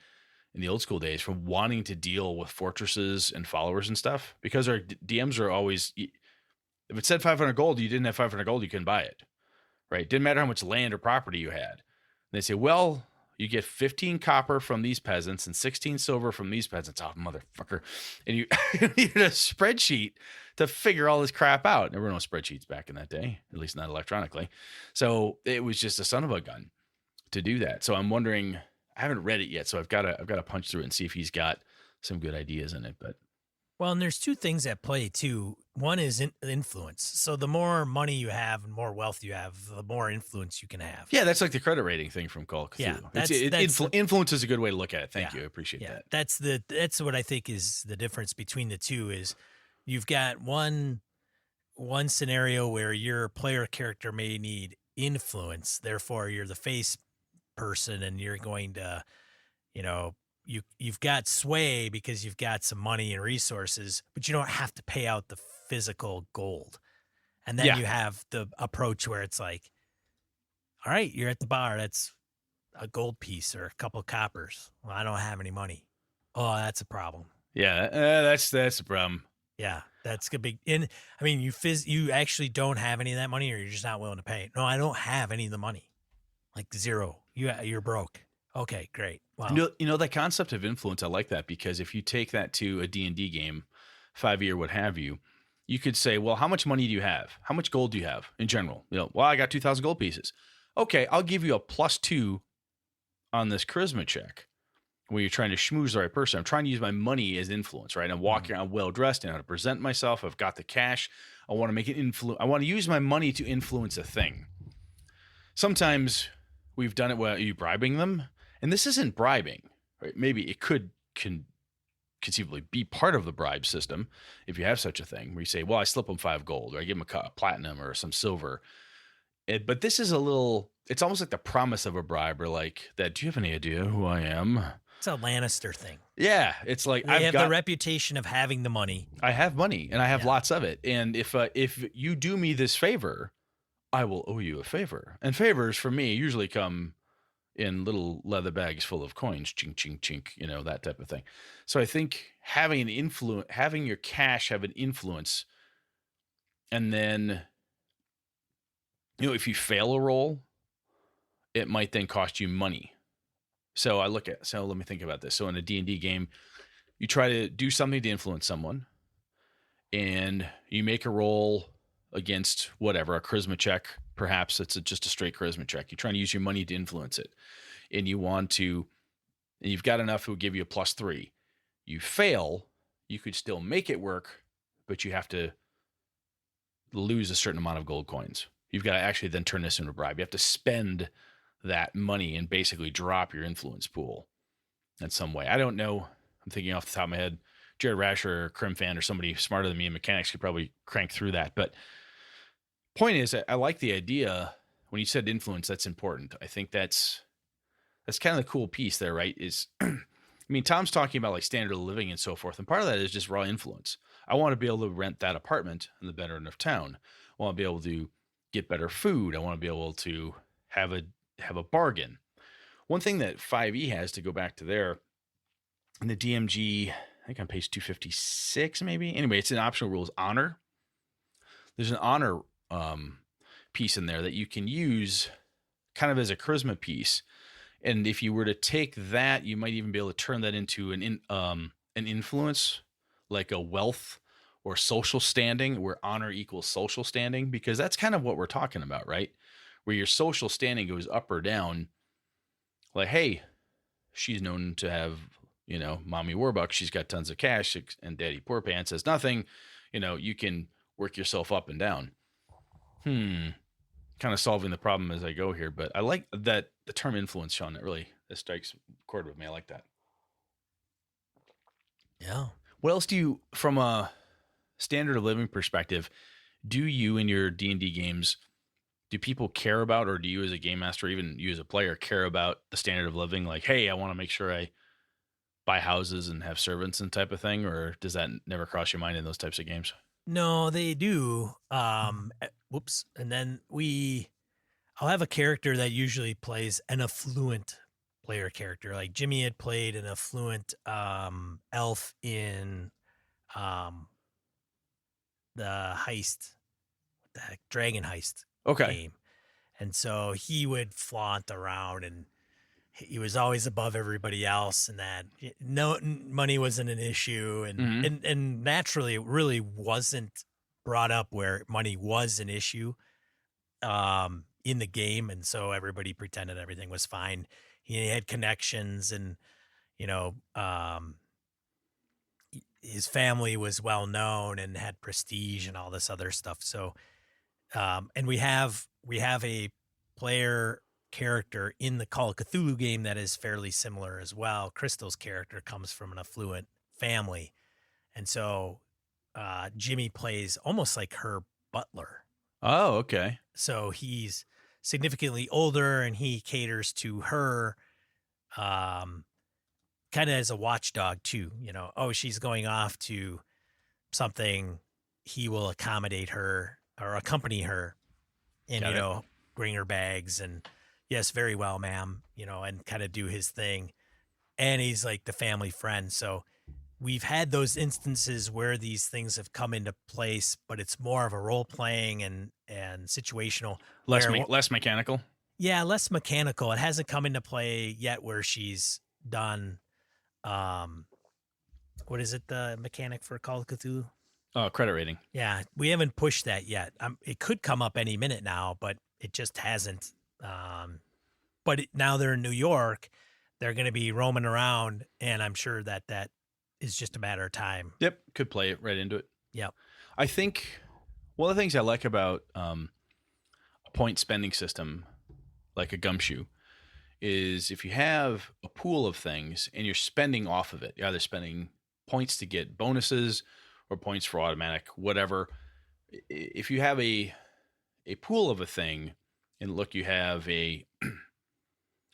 in the old school days from wanting to deal with fortresses and followers and stuff, because our DMs are always, if it said 500 gold, you didn't have 500 gold, you couldn't buy it, right? Didn't matter how much land or property you had. And they say, well, you get 15 copper from these peasants and 16 silver from these peasants. Oh, motherfucker. And you needed a spreadsheet to figure all this crap out. There were no spreadsheets back in that day, at least not electronically. So it was just a son of a gun to do that. So I'm wondering, I haven't read it yet, so I've got to punch through it and see if he's got some good ideas in it. But well, and there's two things at play too. One is influence. So the more money you have and more wealth you have, the more influence you can have. Yeah, that's like the credit rating thing from Call of Cthulhu. Yeah, influence is a good way to look at it. Thank you. I appreciate that. That's what I think is the difference between the two. Is you've got one scenario where your player character may need influence, therefore you're the face person and you're going to, you've got sway because you've got some money and resources, but you don't have to pay out the physical gold. And then you have the approach where it's like, all right, you're at the bar, that's a gold piece or a couple of coppers. Well, I don't have any money. Oh, that's a problem. Yeah, that's a problem. Yeah, that's a big. And I mean, you actually don't have any of that money, or you're just not willing to pay. No, I don't have any of the money, like zero. You're broke. Okay, great. Wow. You know that concept of influence. I like that, because if you take that to a D&D game, 5e, what have you, you could say, well, how much money do you have? How much gold do you have in general? Well, I got 2,000 gold pieces. Okay, I'll give you a +2 on this charisma check. When you're trying to schmooze the right person, I'm trying to use my money as influence, right? I'm walking around well dressed, I know how to present myself. I've got the cash. I want to make it I want to use my money to influence a thing. Sometimes we've done it where you're bribing them, and this isn't bribing, right? Maybe it can conceivably be part of the bribe system if you have such a thing, where you say, well, I slip them 5 gold, or I give them a platinum or some silver. But this is it's almost like the promise of a bribe, or like that. Do you have any idea who I am? It's a Lannister thing. Yeah, it's like I have the reputation of having the money. I have money, and I have lots of it. And if you do me this favor, I will owe you a favor. And favors for me usually come in little leather bags full of coins, chink, chink, chink, that type of thing. So I think having your cash have an influence, and then if you fail a roll, it might then cost you money. So let me think about this. So in a D&D game, you try to do something to influence someone, and you make a roll against whatever, a charisma check. Perhaps it's just a straight charisma check. You're trying to use your money to influence it, and you've got enough, it will give you a +3. You fail, you could still make it work, but you have to lose a certain amount of gold coins. You've got to actually then turn this into a bribe. You have to spend that money and basically drop your influence pool in some way. I don't know. I'm thinking off the top of my head, Jared Rasher or Crimfan or somebody smarter than me in mechanics could probably crank through that. But point is, I like the idea. When you said influence, that's important. I think that's kind of the cool piece there, right? Is I mean, Tom's talking about like standard of living and so forth, and part of that is just raw influence. I want to be able to rent that apartment in the better end of town. I want to be able to get better food. I want to be able to have a bargain. One thing that 5e has, to go back to there, in the DMG, I think on page 256 maybe. Anyway, it's an optional rule, is honor. There's an honor piece in there that you can use kind of as a charisma piece. And if you were to take that, you might even be able to turn that into an influence, like a wealth or social standing, where honor equals social standing, because that's kind of what we're talking about, right? Where your social standing goes up or down. Like, hey, she's known to have, Mommy Warbucks, she's got tons of cash, and Daddy Poor Pants has nothing. You can work yourself up and down. Kind of solving the problem as I go here, but I like that the term influence, Sean. That strikes a chord with me. I like that. Yeah. What else do you, from a standard of living perspective, do you in your D&D games, do people care about, or do you as a game master, even you as a player, care about the standard of living? Like, hey, I want to make sure I buy houses and have servants and type of thing, or does that never cross your mind in those types of games? No, they do. Whoops. And then I'll have a character that usually plays an affluent player character. Like Jimmy had played an affluent elf in the heist, what the heck, Dragon Heist game. And so he would flaunt around, and he was always above everybody else, and that no money wasn't an issue. And, and naturally it really wasn't brought up where money was an issue in the game. And so everybody pretended everything was fine. He had connections, and, his family was well known and had prestige and all this other stuff. So, and we have a player character in the Call of Cthulhu game that is fairly similar as well. Crystal's character comes from an affluent family. And so Jimmy plays almost like her butler. Oh, okay. So he's significantly older, and he caters to her kind of as a watchdog too. She's going off to something, he will accommodate her or accompany her and, bring her bags and, yes, very well, ma'am, and kind of do his thing. And he's like the family friend. So we've had those instances where these things have come into place, but it's more of a role playing and situational. Less mechanical. Yeah, less mechanical. It hasn't come into play yet where she's done, what is it, the mechanic for Call of Cthulhu? Oh, credit rating. Yeah, we haven't pushed that yet. It could come up any minute now, but it just hasn't. But now they're in New York, they're going to be roaming around, and I'm sure that is just a matter of time. Yep, could play it right into it. Yep. I think one of the things I like about a point spending system like a Gumshoe is if you have a pool of things and you're spending off of it, you're either spending points to get bonuses or points for automatic, whatever. If you have a pool of a thing, and look, you have a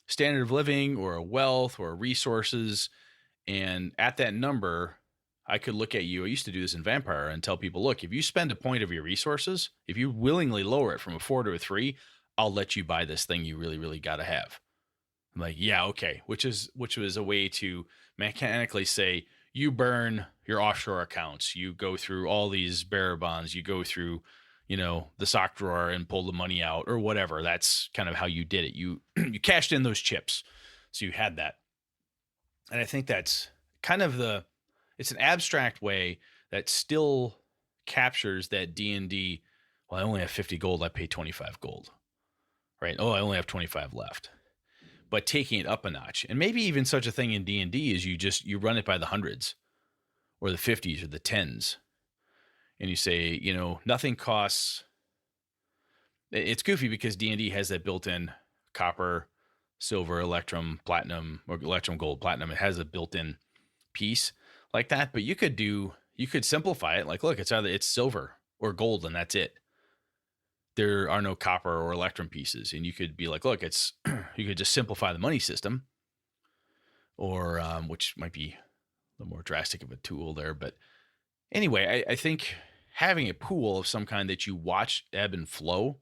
standard of living or a wealth or resources, and at that number, I could look at you. I used to do this in Vampire and tell people, look, if you spend a point of your resources, if you willingly lower it from a 4 to a 3, I'll let you buy this thing you really, really got to have. I'm like, yeah, okay. Which was a way to mechanically say, you burn your offshore accounts, you go through all these bearer bonds, you go through, the sock drawer and pull the money out or whatever. That's kind of how you did it. You you cashed in those chips. So you had that. And I think that's kind of it's an abstract way that still captures that D&D. Well, I only have 50 gold. I pay 25 gold, right? Oh, I only have 25 left. But taking it up a notch, and maybe even such a thing in D&D is you run it by the hundreds or the 50s or the 10s. And you say, nothing costs. It's goofy because D&D has that built-in copper, silver, electrum, platinum, or electrum, gold, platinum. It has a built-in piece like that. But you could simplify it. Like, look, it's silver or gold, and that's it. There are no copper or electrum pieces. And you could be like, look, you could just simplify the money system, or which might be a little more drastic of a tool there. But anyway, I think having a pool of some kind that you watch ebb and flow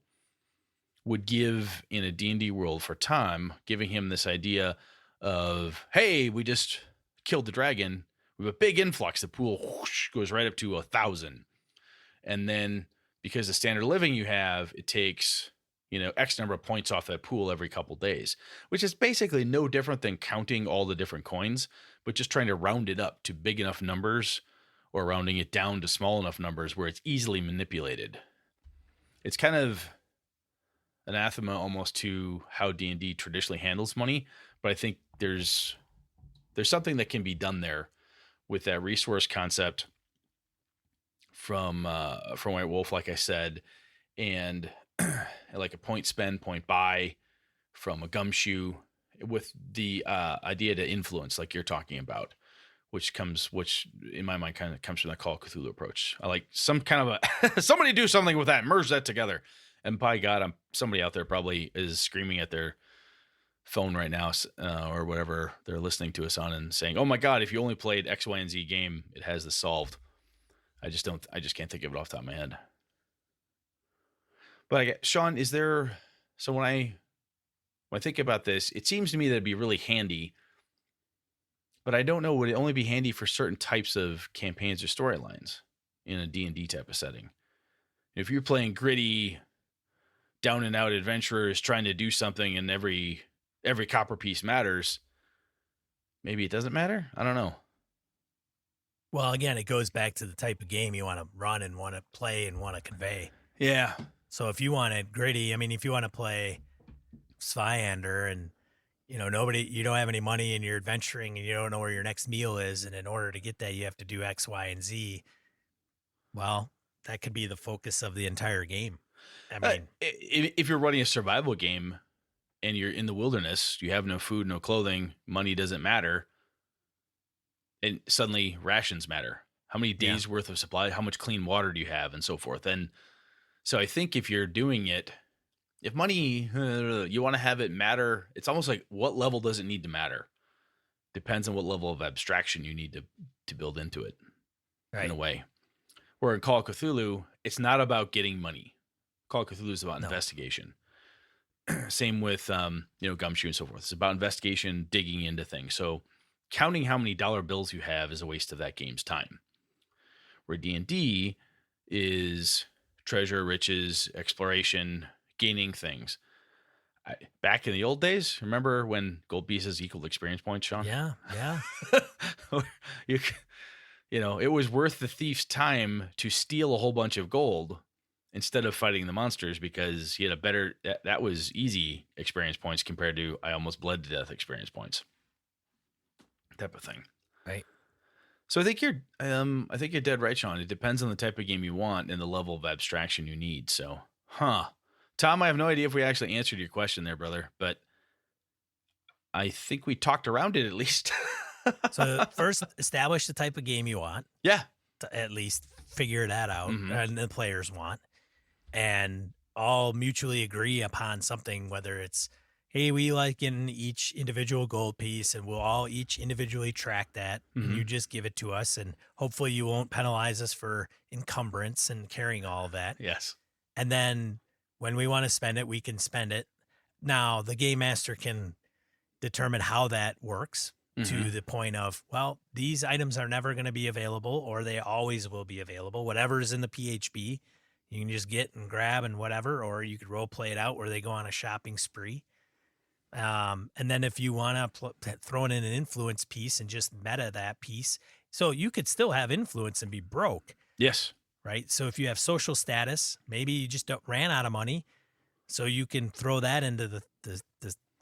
would give, in a D&D world for Tom, giving him this idea of, hey, we just killed the dragon. We have a big influx. The pool whoosh, goes right up to 1,000. And then because the standard of living you have, it takes, X number of points off that pool every couple days, which is basically no different than counting all the different coins, but just trying to round it up to big enough numbers or rounding it down to small enough numbers where it's easily manipulated. It's kind of anathema almost to how D&D traditionally handles money, but I think there's something that can be done there with that resource concept from White Wolf, like I said, and like a point spend, point buy from a Gumshoe, with the idea to influence, like you're talking about, which in my mind kind of comes from that Call of Cthulhu approach. I like some kind of somebody do something with that, merge that together. And by God, somebody out there probably is screaming at their phone right now, or whatever they're listening to us on, and saying, "Oh my God, if you only played X, Y, and Z game, it has this solved." I just can't think of it off the top of my head. But Sean, so when I think about this, it seems to me that it'd be really handy, but I don't know, would it only be handy for certain types of campaigns or storylines in a D&D type of setting? If you're playing gritty, down and out adventurers trying to do something and every copper piece matters, maybe it doesn't matter. I don't know. Well, again, it goes back to the type of game you want to run and want to play and want to convey. Yeah. So if you want it gritty, if you want to play Svyander and, you don't have any money and you're adventuring and you don't know where your next meal is, and in order to get that, you have to do X, Y, and Z. Well, that could be the focus of the entire game. If you're running a survival game and you're in the wilderness, you have no food, no clothing, money doesn't matter, and suddenly rations matter. How many days worth of supply, how much clean water do you have, and so forth. And so I think if you're doing it, if money, you want to have it matter, it's almost like, what level does it need to matter? Depends on what level of abstraction you need to build into it, right, in a way. Where in Call of Cthulhu, it's not about getting money. Call of Cthulhu is about investigation. Same with Gumshoe and so forth. It's about investigation, digging into things. So counting how many dollar bills you have is a waste of that game's time. Where D&D is treasure, riches, exploration, gaining things. Back in the old days, remember when gold pieces equaled experience points, Sean? Yeah. It was worth the thief's time to steal a whole bunch of gold instead of fighting the monsters, because he had that was easy experience points compared to I almost bled to death experience points type of thing. Right. So I think you're dead right, Sean. It depends on the type of game you want and the level of abstraction you need. So, Tom, I have no idea if we actually answered your question there, brother, but I think we talked around it at least. So first, establish the type of game you want. Yeah. To at least figure that out, and the players want, and all mutually agree upon something, whether it's, hey, we like in each individual gold piece, and we'll all each individually track that, and you just give it to us, and hopefully you won't penalize us for encumbrance and carrying all of that. Yes. And then when we want to spend it, we can spend it. Now, the game master can determine how that works to the point of, well, these items are never going to be available, or they always will be available. Whatever's in the PHB You can just get and grab and whatever, or you could role play it out where they go on a shopping spree. And then if you want to throw in an influence piece and just meta that piece, so you could still have influence and be broke, Yes. right? So if you have social status, maybe you just ran out of money, so you can throw that into the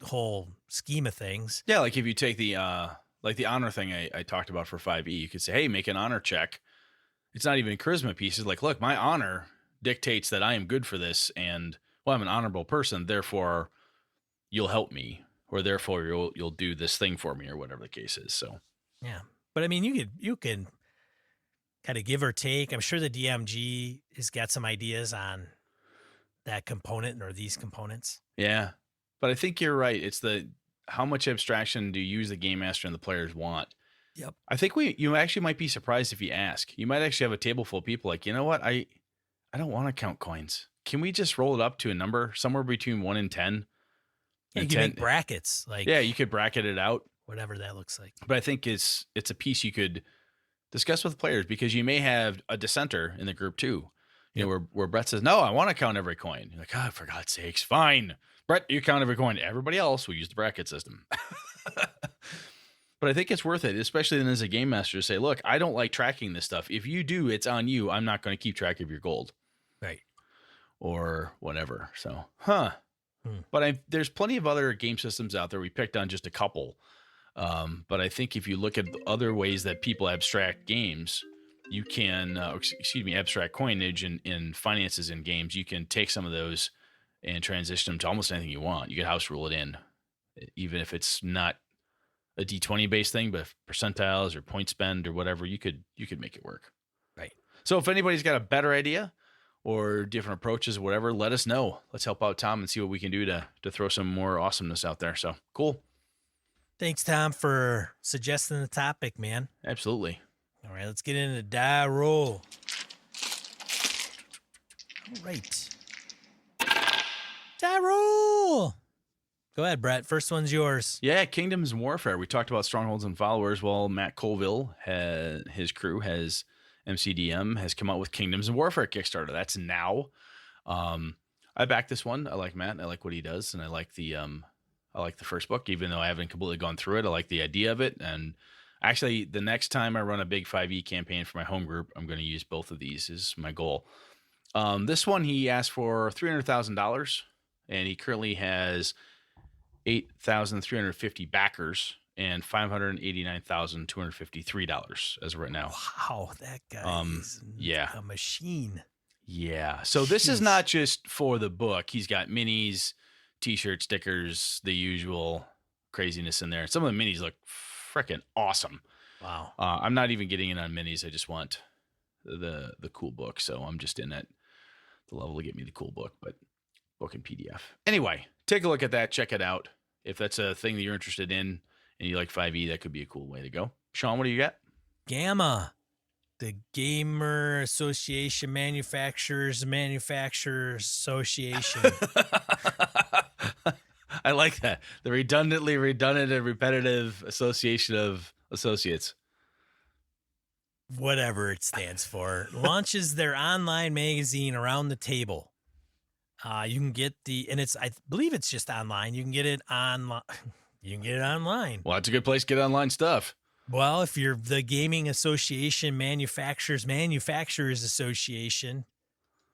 whole scheme of things. Yeah, like if you take the honor thing I talked about for 5e, you could say, hey, make an honor check. It's not even a charisma piece. It's like, look, my honor dictates that I am good for this, and I'm an honorable person, therefore you'll help me, or therefore you'll do this thing for me, or whatever the case is. So yeah, but I mean, you can kind of give or take. I'm sure the DMG has got some ideas on that component or these components. yeah, but I think you're right. It's how much abstraction do you use the game master and the players want? Yep. I think you actually might be surprised if you ask. You might actually have a table full of people like, you know what, I don't want to count coins. Can we just roll it up to a number somewhere between 1 and 10? Yeah, you And can 10 make brackets, like Yeah, you could bracket it out. whatever that looks like. But I think it's a piece you could discuss with players, because you may have a dissenter in the group too. You know, where Brett says, no, I want to count every coin. You're like, oh, for God's sakes, fine. Brett, you count every coin. Everybody else will use the bracket system. But I think it's worth it, especially then as a game master, to say, look, I don't like tracking this stuff. If you do, it's on you. I'm not going to keep track of your gold. Right. Or whatever. So, But there's plenty of other game systems out there. We picked on just a couple. But I think if you look at other ways that people abstract games, you can, abstract coinage and finances in games, you can take some of those and transition them to almost anything you want. You can house rule it in, even if it's not a D20 based thing, but percentiles or point spend or whatever, you could make it work. Right. So if anybody's got a better idea or different approaches or whatever, let us know. Let's help out Tom and see what we can do to throw some more awesomeness out there. So cool. Thanks, Tom, for suggesting the topic, man. Absolutely. All right, let's get into die roll. All right. Die roll. Go ahead, Brett. First one's yours. Yeah, Kingdoms and Warfare. We talked about Strongholds and Followers. Well, Matt Colville, his crew, MCDM, has come out with Kingdoms and Warfare Kickstarter. That's now. I backed this one. I like Matt. I like what he does, and I like the first book, even though I haven't completely gone through it. I like the idea of it, and actually, the next time I run a big 5e campaign for my home group, I'm going to use both of these is my goal. This one, he asked for $300,000, and he currently has 8,350 backers and $589,253 as of right now. Wow, that guy is a machine. Yeah. So this is not just for the book. He's got minis, t-shirts, stickers, the usual craziness in there. Some of the minis look freaking awesome. Wow. I'm not even getting in on minis. I just want the cool book. So I'm just in at the level to get me the cool book, but book in PDF. Anyway, take a look at that. Check it out. If that's a thing that you're interested in and you like 5e, that could be a cool way to go. Sean, what do you got? Gamma, the Gamer Association Manufacturers Association. I like that. The redundantly redundant and repetitive association of associates. Whatever it stands for, launches their online magazine Around the Table. You can get I believe it's just online. You can get it online. Well, it's a good place to get online stuff. Well, if you're the Gaming Association Manufacturers Association,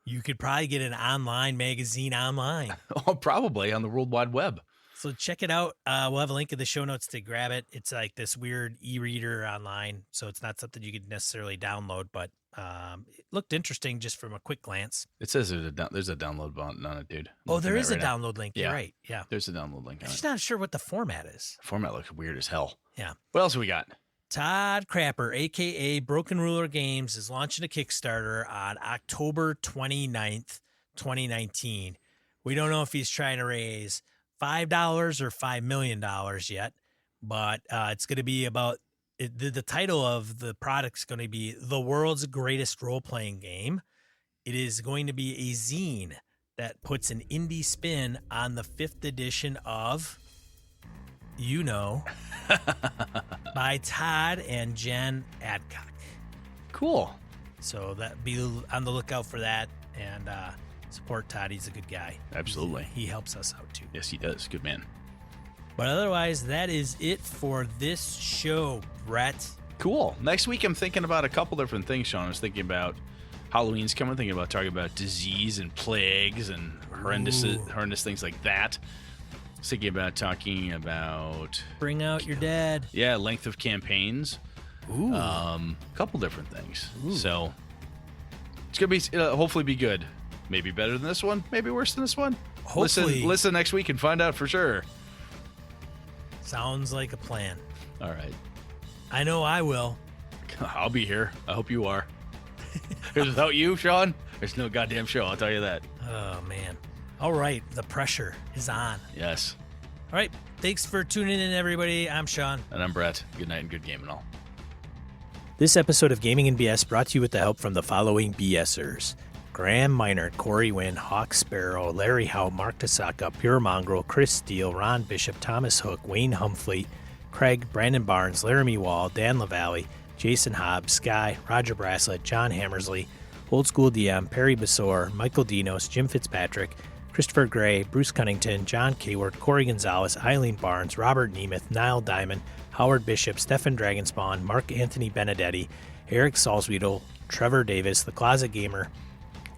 you could probably get an online magazine online. Oh, probably on the World Wide Web. So check it out. We'll have a link in the show notes to grab it. It's like this weird e-reader online, so it's not something you could necessarily download, but it looked interesting just from a quick glance. It says there's a download button on it, dude. Oh, there is a download link. You're right. Yeah. There's a download link on I'm it. just not sure what the format is. The format looks weird as hell. Yeah. What else we got? Todd Crapper, a.k.a. Broken Ruler Games, is launching a Kickstarter on October 29th, 2019. We don't know if he's trying to raise $5 or $5 million yet, but it's going to be about the title of the product is going to be The World's Greatest Role-Playing Game. It is going to be a zine that puts an indie spin on the 5th edition of, by Todd and Jen Adcock. Cool. So that be on the lookout for that, and support Todd. He's a good guy. Absolutely. He helps us out too. Yes, he does. Good man. But otherwise, that is it for this show, Brett. Cool. Next week, I'm thinking about a couple different things, Sean. I was thinking about Halloween's coming. Thinking about talking about disease and plagues and horrendous things like that. I was thinking about talking about Bring out your dad. length of campaigns. Ooh. Couple different things. So it's gonna be hopefully be good. Maybe better than this one. Maybe worse than this one. Hopefully. Listen next week and find out for sure. Sounds like a plan. All right. I know I will. I'll be here. I hope you are. Because without you, Sean, there's no goddamn show. I'll tell you that. Oh, man. All right. The pressure is on. Yes. All right. Thanks for tuning in, everybody. I'm Sean. And I'm Brett. Good night and good game and all. This episode of Gaming and BS brought to you with the help from the following BSers. Graham Minard, Corey Wynn, Hawk Sparrow, Larry Howe, Mark Tasaka, Pure Mongrel, Chris Steele, Ron Bishop, Thomas Hook, Wayne Humfleet, Craig, Brandon Barnes, Laramie Wall, Dan LaValle, Jason Hobbs, Sky, Roger Braslett, John Hammersley, Old School DM, Perry Besor, Michael Dinos, Jim Fitzpatrick, Christopher Gray, Bruce Cunnington, John Kayward, Corey Gonzalez, Eileen Barnes, Robert Nemeth, Niall Diamond, Howard Bishop, Stefan Dragonspawn, Mark Anthony Benedetti, Eric Salzwiedel, Trevor Davis, The Closet Gamer,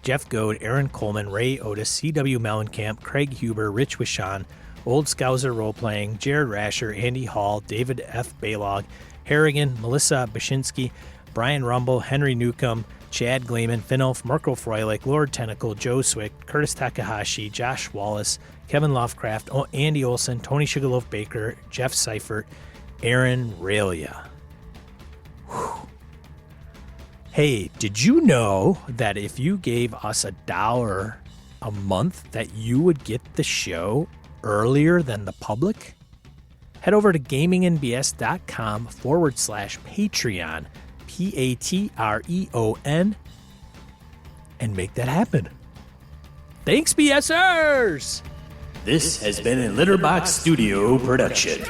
Jeff Goad, Aaron Coleman, Ray Otis, C.W. Mellencamp, Craig Huber, Rich Wishan, Old Scouser Roleplaying, Jared Rasher, Andy Hall, David F. Baylog, Harrigan, Melissa Bashinsky, Brian Rumble, Henry Newcomb, Chad Gleeman, Finolf, Marco Froelich, Lord Tentacle, Joe Swick, Curtis Takahashi, Josh Wallace, Kevin Lovecraft, Andy Olson, Tony Sugarloaf Baker, Jeff Seifert, Aaron Railia. Whew. Hey, did you know that if you gave us $1 a month that you would get the show earlier than the public? Head over to gamingandbs.com/Patreon, Patreon, and make that happen. Thanks, BSers! This has been a Litterbox Studio production.